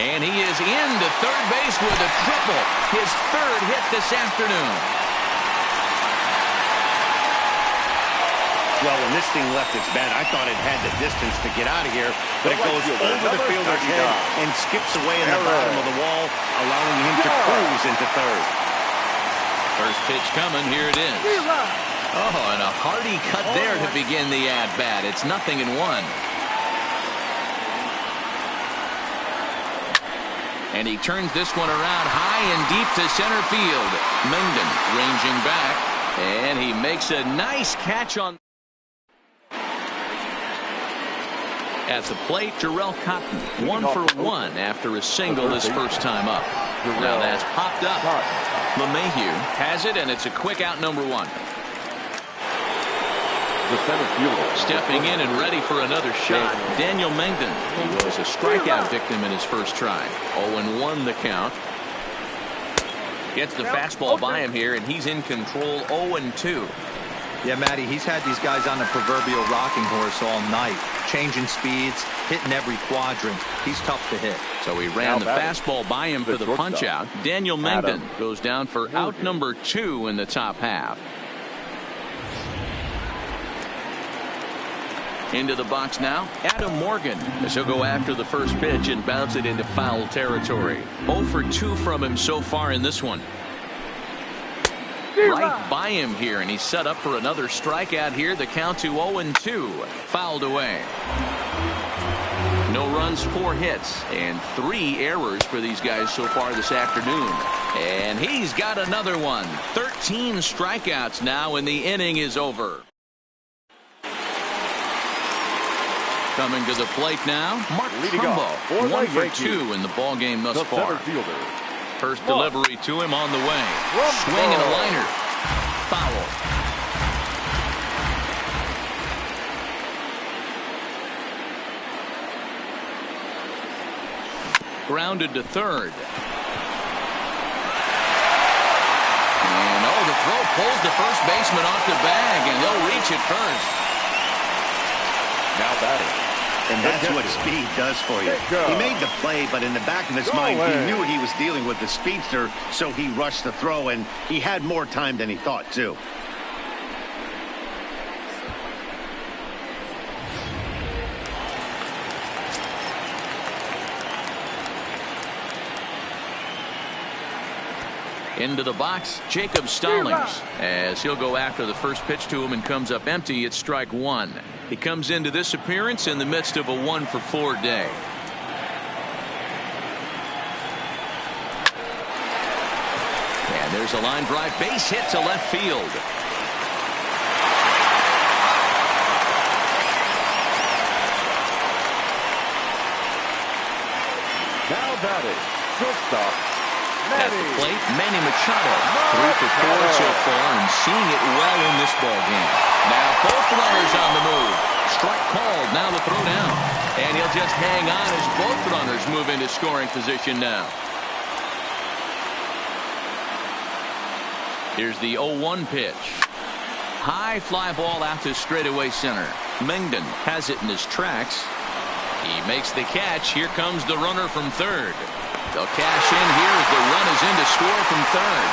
And he is into third base with a triple. His third hit this afternoon. Well, when this thing left its bat, I thought it had the distance to get out of here, but it goes over the fielder's head and skips away in the bottom of the wall, allowing him to cruise into third. First pitch coming, here it is. Oh, and a hearty cut there to begin the at-bat. It's 0-1. And he turns this one around high and deep to center field. Mengden ranging back, and he makes a nice catch on. At the plate, Jarrell Cotton, 1 for 1 after a single his first time up. Now that's popped up. LeMahieu has it, and it's a quick out number 1. The center fielder. Stepping in and ready for another shot, Daniel Mengden. He was a strikeout victim in his first try. 0-1 the count. Gets the fastball by him here, and he's in control. 0-2. Yeah, Matty, he's had these guys on the proverbial rocking horse all night, changing speeds, hitting every quadrant. He's tough to hit. So he ran the fastball by him for the punch out. Daniel Mengden goes down for out number 2 in the top half. Into the box now, Adam Morgan, as he'll go after the first pitch and bounce it into foul territory. 0 for 2 from him so far in this one. Right by him here, and he's set up for another strikeout here. The count to 0-2, fouled away. No runs, 4 hits, and 3 errors for these guys so far this afternoon. And he's got another one. 13 strikeouts now, and the inning is over. Coming to the plate now, Mark Trumbo, 1 for 2 in the ball game thus far. First delivery to him on the way. Swing and a liner. Foul. Grounded to third. And the throw pulls the first baseman off the bag, and he'll reach it first. Now batting. And that's what speed does for you. He made the play, but in the back of his mind, he knew he was dealing with the speedster, so he rushed the throw, and he had more time than he thought, too. Into the box, Jacob Stallings, as he'll go after the first pitch to him and comes up empty. It's strike 1. He comes into this appearance in the midst of a 1-for-4 day. And there's a line drive, base hit to left field. Now batting, shortstop. At the plate, Manny Machado, 3 for 4 so far, and seeing it well in this ball game. Now both runners on the move. Strike called. Now the throw down, and he'll just hang on as both runners move into scoring position now. Here's the 0-1 pitch. High fly ball out to straightaway center. Mengden has it in his tracks. He makes the catch. Here comes the runner from third. They'll cash in here as the run is in to score from third.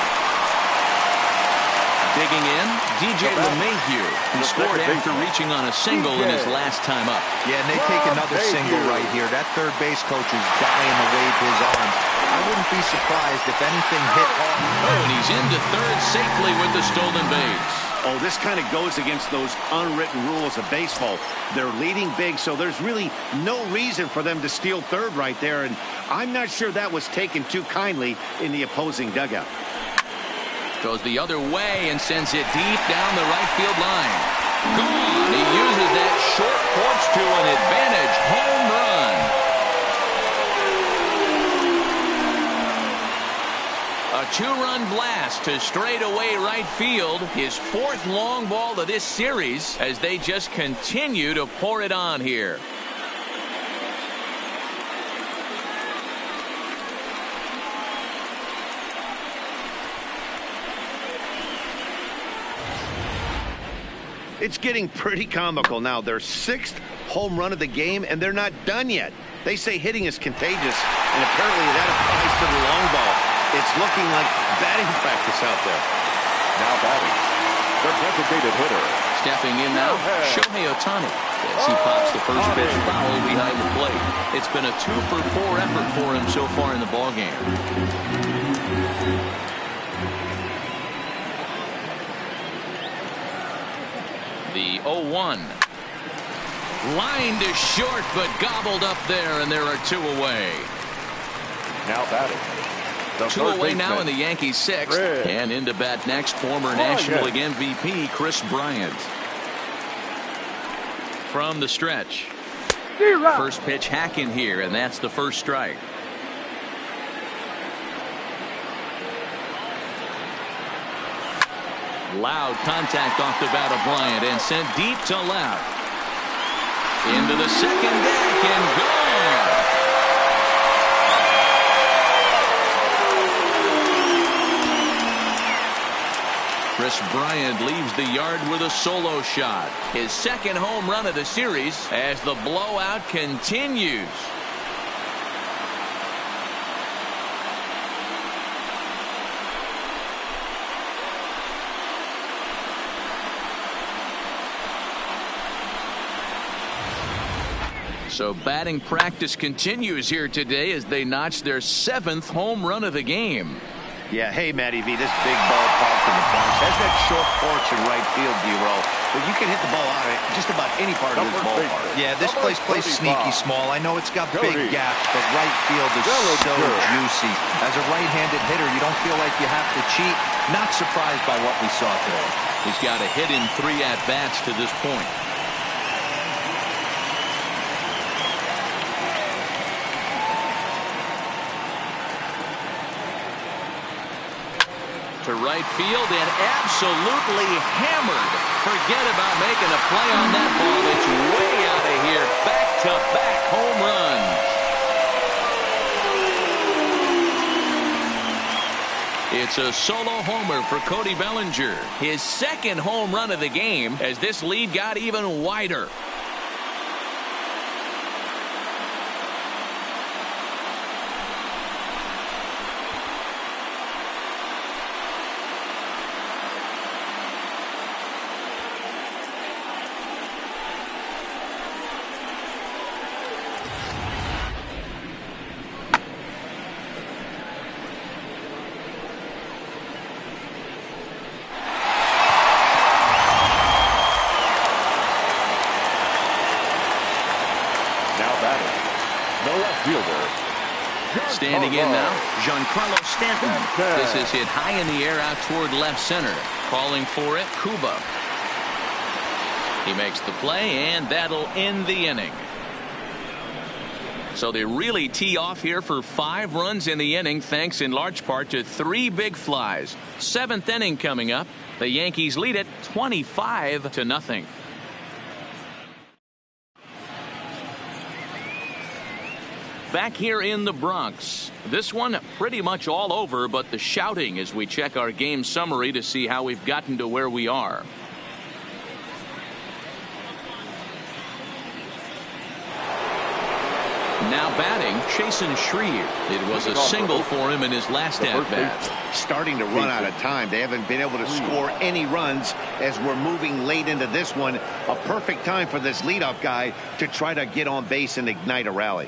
Digging in, DJ LeMahieu, who scored after reaching on a single in his last time up. Yeah, and they take another single right here. That third base coach is dying to wave his arms. I wouldn't be surprised if anything hit hard. Oh, and he's into third safely with the stolen base. Oh, this kind of goes against those unwritten rules of baseball. They're leading big, so there's really no reason for them to steal third right there, and I'm not sure that was taken too kindly in the opposing dugout. Goes the other way and sends it deep down the right field line. Gone. He uses that short porch to an advantage home run. A 2-run blast to straightaway right field. His 4th long ball of this series as they just continue to pour it on here. It's getting pretty comical now. Their 6th home run of the game, and they're not done yet. They say hitting is contagious, and apparently that applies to the long ball. It's looking like batting practice out there. Now batting, the designated hitter. Stepping in now, Shohei Ohtani, as he pops the first pitch foul behind the plate. It's been a 2-for-4 effort for him so far in the ballgame. The 0-1. Line to short, but gobbled up there, and there are 2 away. Now batting. 2 away now in the Yankees' 6th. And into bat next, former National League MVP Chris Bryant. From the stretch. First pitch hacking here, and that's the first strike. Loud contact off the bat of Bryant and sent deep to left. Into the second deck and gone. Chris Bryant leaves the yard with a solo shot. His 2nd home run of the series as the blowout continues. So batting practice continues here today as they notch their 7th home run of the game. Yeah, hey, Matty V, this big ballpark in the Bronx has that short porch in right field, D-Roll. But you can hit the ball out of just about any part of this ballpark. Yeah, this place plays sneaky small. I know it's got big gaps, but right field is so juicy. As a right-handed hitter, you don't feel like you have to cheat. Not surprised by what we saw today. He's got a hit in 3 at-bats to this point. To right field and absolutely hammered. Forget about making a play on that ball. It's way out of here. Back-to-back home runs. It's a solo homer for Cody Bellinger. His second home run of the game as this lead got even wider. Standing in now, Giancarlo Stanton. This is hit high in the air out toward left center. Calling for it, Cuba. He makes the play, and that'll end the inning. So they really tee off here for 5 runs in the inning, thanks in large part to 3 big flies. 7th inning coming up. The Yankees lead it 25-0. Back here in the Bronx. This one pretty much all over, but the shouting as we check our game summary to see how we've gotten to where we are. Now batting, Chasen Shreve. It was a single for him in his last at-bat. Starting to run out of time. They haven't been able to score any runs as we're moving late into this one. A perfect time for this leadoff guy to try to get on base and ignite a rally.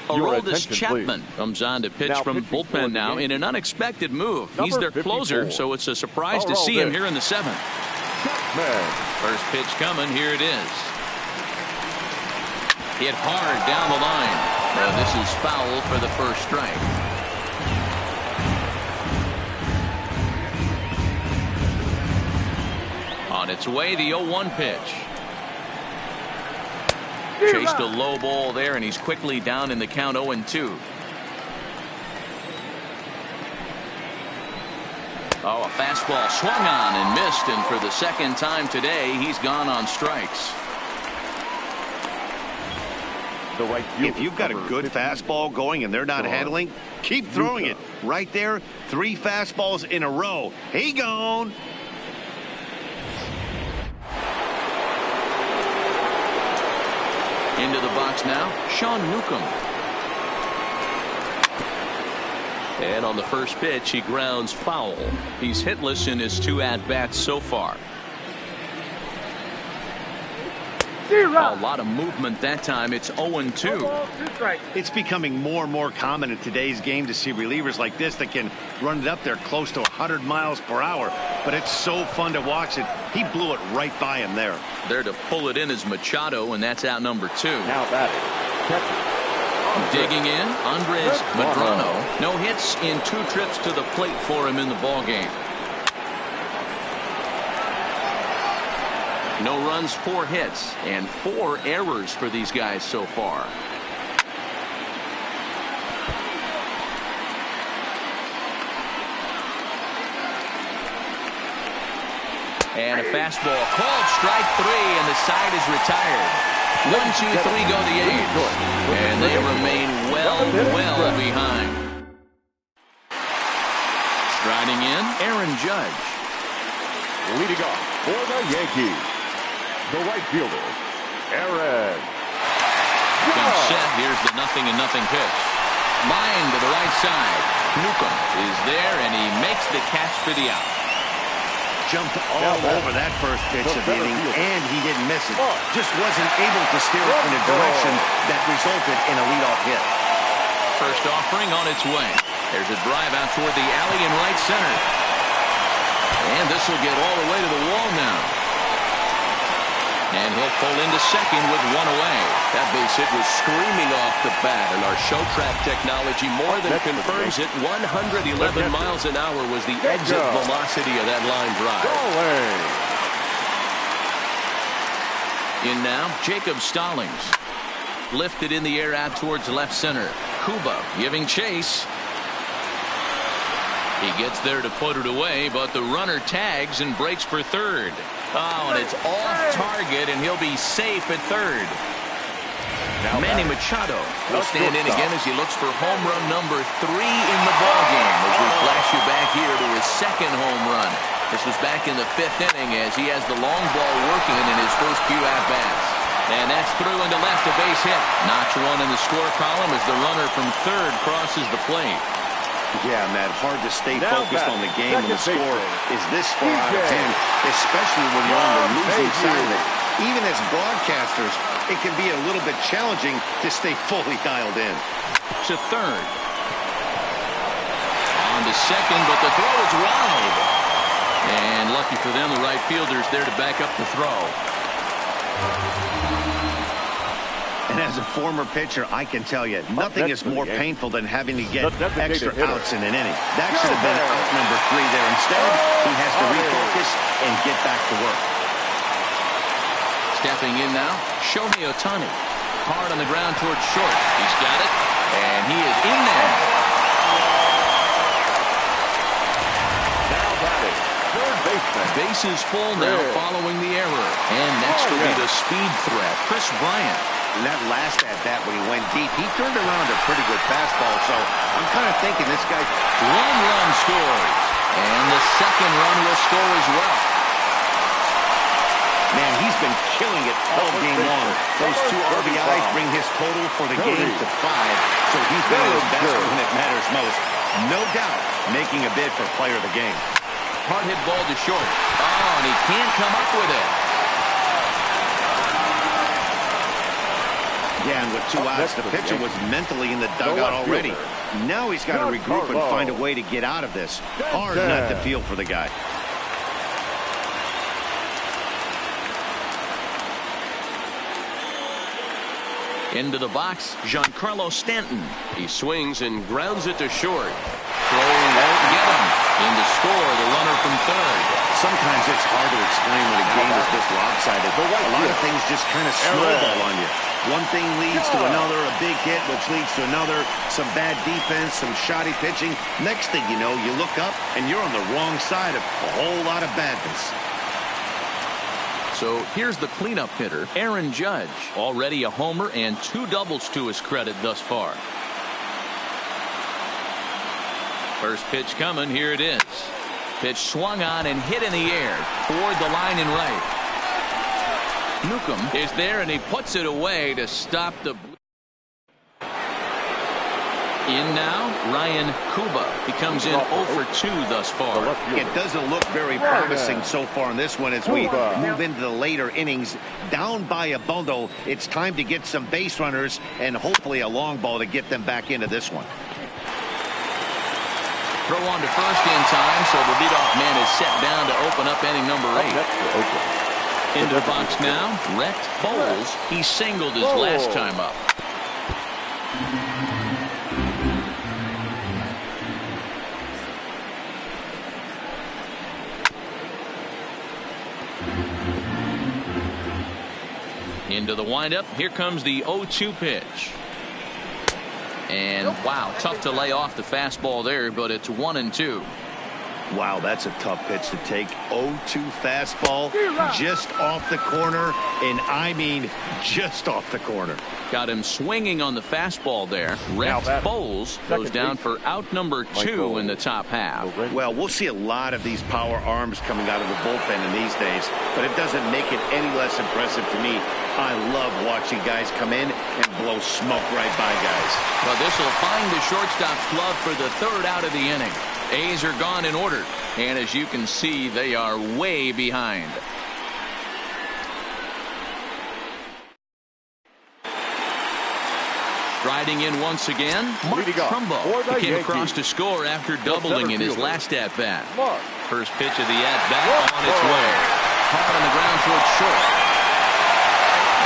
Aroldis Chapman comes on to pitch from bullpen now in an unexpected move. He's their closer, so it's a surprise to see him here in the 7th. First pitch coming. Here it is. Hit hard down the line. This is foul for the first strike. On its way, the 0-1 pitch. Chased a low ball there, and he's quickly down in the count 0-2. Oh, a fastball swung on and missed, and for the second time today, he's gone on strikes. If you've got a good fastball going and they're not handling, keep throwing it. Right there, 3 fastballs in a row. He gone. Into the box now, Sean Newcomb. And on the first pitch, he grounds foul. He's hitless in his 2 at-bats so far. A lot of movement that time. It's 0-2. It's becoming more and more common in today's game to see relievers like this that can run it up there close to 100 miles per hour. But it's so fun to watch it. He blew it right by him there. There to pull it in is Machado, and that's out number 2. Now batting, catcher, Digging in, Andres Medrano. No hits in 2 trips to the plate for him in the ballgame. No runs, 4 hits, and 4 errors for these guys so far. And a fastball called strike 3, and the side is retired. 1, 2, 3 go the A's, and they remain well behind. Striding in, Aaron Judge. Leading off for the Yankees, the right fielder, Aaron. Comes set. Here's the 0-0 pitch. Line to the right side. Newcomb is there, and he makes the catch for the out. Jumped all over that first pitch of the inning, and he didn't miss it. Just wasn't able to steer it in a direction that resulted in a leadoff hit. First offering on its way. There's a drive out toward the alley in right center. And this will get all the way to the wall now. And he'll pull into second with 1 away. That base hit was screaming off the bat, and our show track technology more than confirms it. 111 miles an hour was the exit velocity of that line drive. In now, Jacob Stallings. Lifted in the air out towards left center. Kuba giving chase. He gets there to put it away, but the runner tags and breaks for third. Oh, and it's off target, and he'll be safe at third. Manny Machado will stand in again as he looks for home run number 3 in the ballgame. As we flash you back here to his 2nd home run. This was back in the 5th inning as he has the long ball working in his first few at-bats. And that's through into left, a base hit. Notch 1 in the score column as the runner from third crosses the plate. Yeah, Matt, hard to stay focused on the game when the score is this far out of 10, especially when you're on the losing side of it. Even as broadcasters, it can be a little bit challenging to stay fully dialed in. To third. On to second, but the throw is wide. And lucky for them, the right fielder's there to back up the throw. And as a former pitcher, I can tell you, nothing is more painful than having to get extra outs in an inning. That should have been out number 3 there. Instead, he has to refocus and get back to work. Stepping in now, Shohei Ohtani. Hard on the ground towards short. He's got it, and he is in there. Now batting, third baseman. Bases full now following the error. And next will be the speed threat, Chris Bryant. And that last at-bat when he went deep, he turned around a pretty good fastball. So I'm kind of thinking this guy... 1 run scores. And the 2nd run will score as well. Man, he's been killing it all game long. Those 2 RBIs bring his total for the game to 5. So he's been at his best when it matters most. No doubt making a bid for player of the game. Hard hit ball to short. Oh, and he can't come up with it. Yeah, and with 2 outs, the pitcher was mentally in the dugout already. Now he's got to regroup and find a way to get out of this. Hard nut to feel for the guy. Into the box, Giancarlo Stanton. He swings and grounds it to short. Throw won't get him. In to score, the runner from third. Sometimes it's hard to explain when a game is this lopsided. A lot of things just kind of snowball on you. One thing leads to another, a big hit, which leads to another, some bad defense, some shoddy pitching. Next thing you know, you look up and you're on the wrong side of a whole lot of badness. So here's the cleanup hitter, Aaron Judge. Already a homer and 2 doubles to his credit thus far. First pitch coming, here it is. Pitch swung on and hit in the air toward the line and right. Newcomb is there, and he puts it away to stop the... In now, Ryan Kuba. He comes in 0 for 2 thus far. It doesn't look very promising so far in this one as we move into the later innings. Down by a bundle, it's time to get some base runners and hopefully a long ball to get them back into this one. Throw on to first in time, so the leadoff man is set down to open up inning number 8. Into the box now, Rhett Bowles. He singled his last time up. Into the windup. Here comes the 0-2 pitch. And wow, tough to lay off the fastball there, but it's 1-2. Wow, that's a tough pitch to take. 0-2 fastball just off the corner, and I mean just off the corner. Got him swinging on the fastball there. Rex Bowles goes down for out number 2 in the top half. Well, we'll see a lot of these power arms coming out of the bullpen in these days, but it doesn't make it any less impressive to me. I love watching guys come in and blow smoke right by guys. But this will find the shortstop's glove for the 3rd out of the inning. A's are gone in order, and as you can see, they are way behind. Striding in once again, Mark Trumbo came across to score after doubling in his last at-bat. First pitch of the at-bat on its way. Hard on the ground towards short.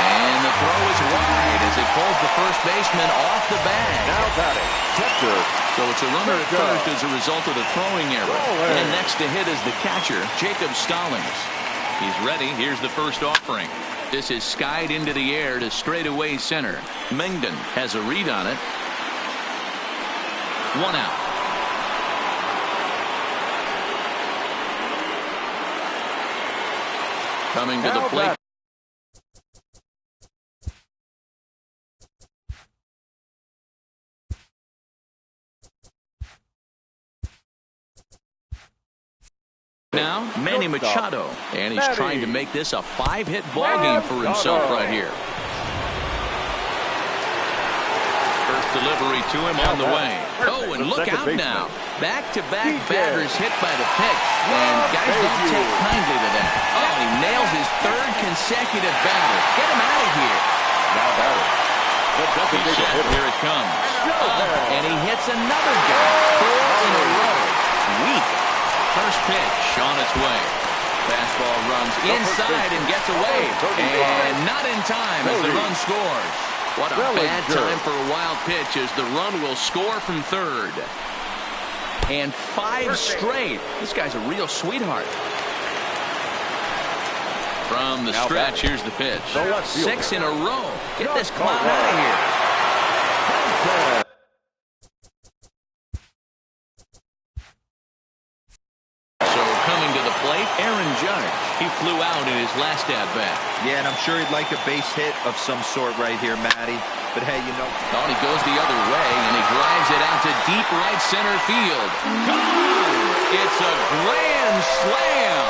And the throw is wide as it pulls the first baseman off the bag. Now batting, catcher. So it's a runner at first as a result of the throwing error. And next to hit is the catcher, Jacob Stallings. He's ready. Here's the first offering. This is skied into the air to straightaway center. Mengden has a read on it. 1 out. Coming to the plate. Now, Manny Machado, and he's trying to make this a 5-hit ball game for himself right here. First delivery to him on the way. Oh, and look out now. Back-to-back batters hit by the pitch, and guys don't take kindly to that. Oh, he nails his 3rd consecutive batter. Get him out of here. Now batting. He's set. Here it comes. And he hits another guy. 4 in a row. Weak. First pitch on its way. Fastball runs inside and gets away. And not in time as the run scores. What a bad time for a wild pitch as the run will score from 3rd. And 5 straight. This guy's a real sweetheart. From the stretch, here's the pitch. 6 in a row. Get this clown out of here. Aaron Judge. He flew out in his last at-bat. Yeah, and I'm sure he'd like a base hit of some sort right here, Matty. But hey, you know. Oh, he goes the other way, and he drives it out to deep right center field. It's a grand slam.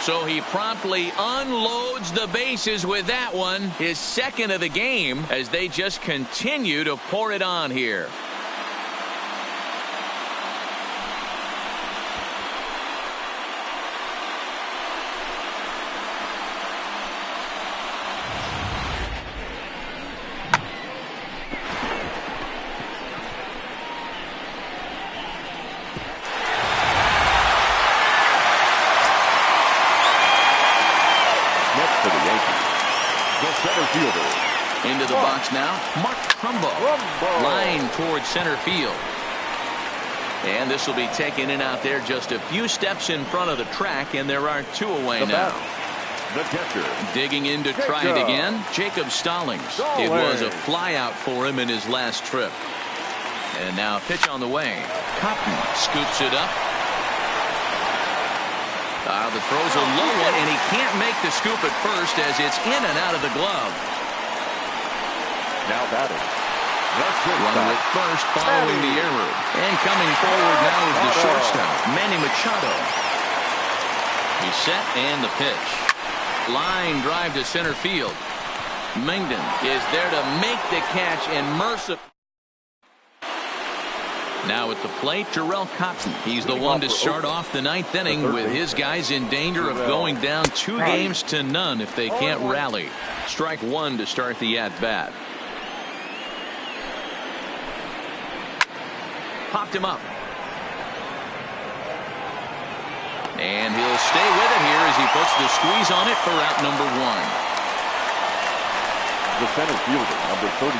So he promptly unloads the bases with that one. His 2nd of the game as they just continue to pour it on here. Into the box now, Mark Trumbo. Line towards center field. And this will be taken in out there just a few steps in front of the track, and there are 2 away now. The catcher. Digging in to try it again, Jacob Stallings. It was a flyout for him in his last trip. And now a pitch on the way. Cotton scoops it up. The throw's a low one, and he can't make the scoop at first as it's in and out of the glove. Now batting. Runner at first following the error. And coming forward now is the shortstop, Manny Machado. He's set and the pitch. Line drive to center field. Mengden is there to make the catch and mercifully. Now at the plate, Jarrell Cotton. He's the one to start off the 9th inning with his guys in danger of going down 2 games to none if they can't rally. Strike 1 to start the at-bat. Popped him up. And he'll stay with it here as he puts the squeeze on it for out number 1. The center fielder, number 33.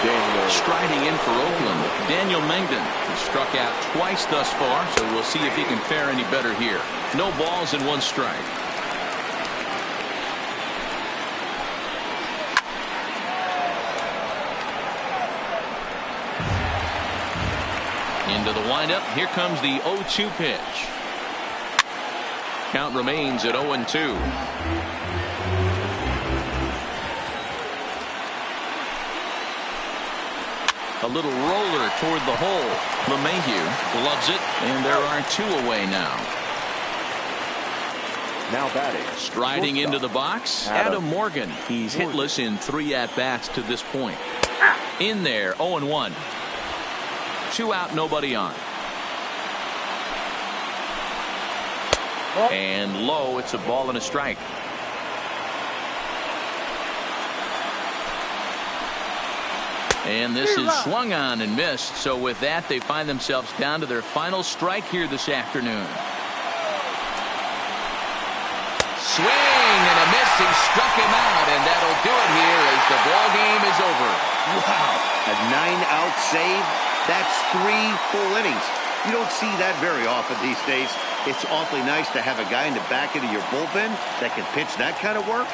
Daniel. Striding in for Oakland, Daniel Mengden has struck out twice thus far, so we'll see if he can fare any better here. No balls and 1 strike. Into the windup. Here comes the 0-2 pitch. Count remains at 0-2. A little roller toward the hole. LeMahieu gloves it, and there are 2 away now. Now batting. Striding into the box, Adam Morgan. He's hitless in 3 at-bats to this point. In there, 0-1. 2 out, nobody on. And low, it's a ball and a strike. And this is swung on and missed. So with that, they find themselves down to their final strike here this afternoon. Swing and a miss. He struck him out, and that'll do it here as the ball game is over. Wow, a 9-out save. That's 3 full innings. You don't see that very often these days. It's awfully nice to have a guy in the back end of your bullpen that can pitch that kind of work.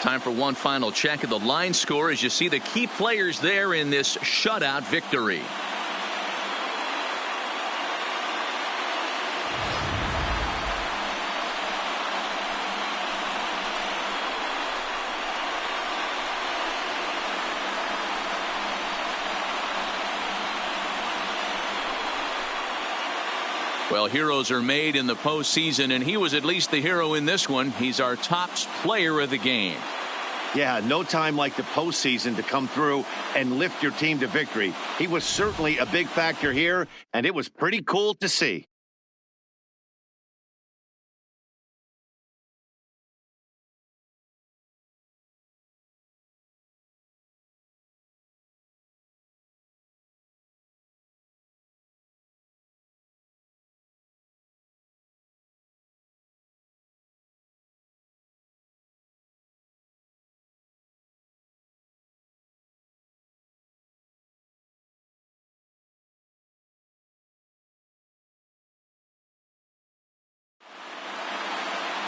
Time for one final check of the line score as you see the key players there in this shutout victory. Well, heroes are made in the postseason, and he was at least the hero in this one. He's our top player of the game. Yeah, no time like the postseason to come through and lift your team to victory. He was certainly a big factor here, and it was pretty cool to see.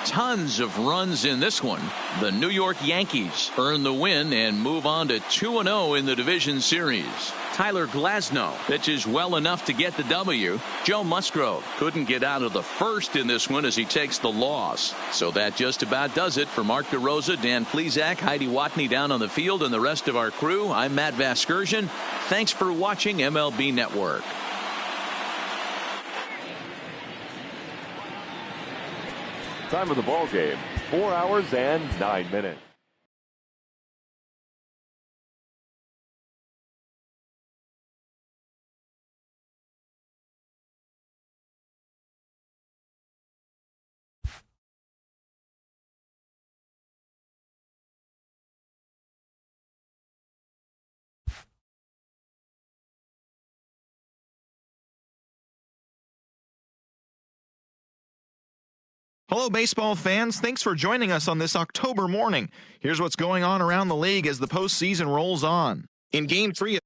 Tons of runs in this one. The New York Yankees earn the win and move on to 2-0 in the division series. Tyler Glasnow pitches well enough to get the W. Joe Musgrove couldn't get out of the first in this one as he takes the loss. So that just about does it for Mark DeRosa, Dan Plesac, Heidi Watney down on the field, and the rest of our crew. I'm Matt Vasgersian. Thanks for watching MLB Network. Time of the ball game, 4 hours and 9 minutes. Hello, baseball fans. Thanks for joining us on this October morning. Here's what's going on around the league as the postseason rolls on. In Game 3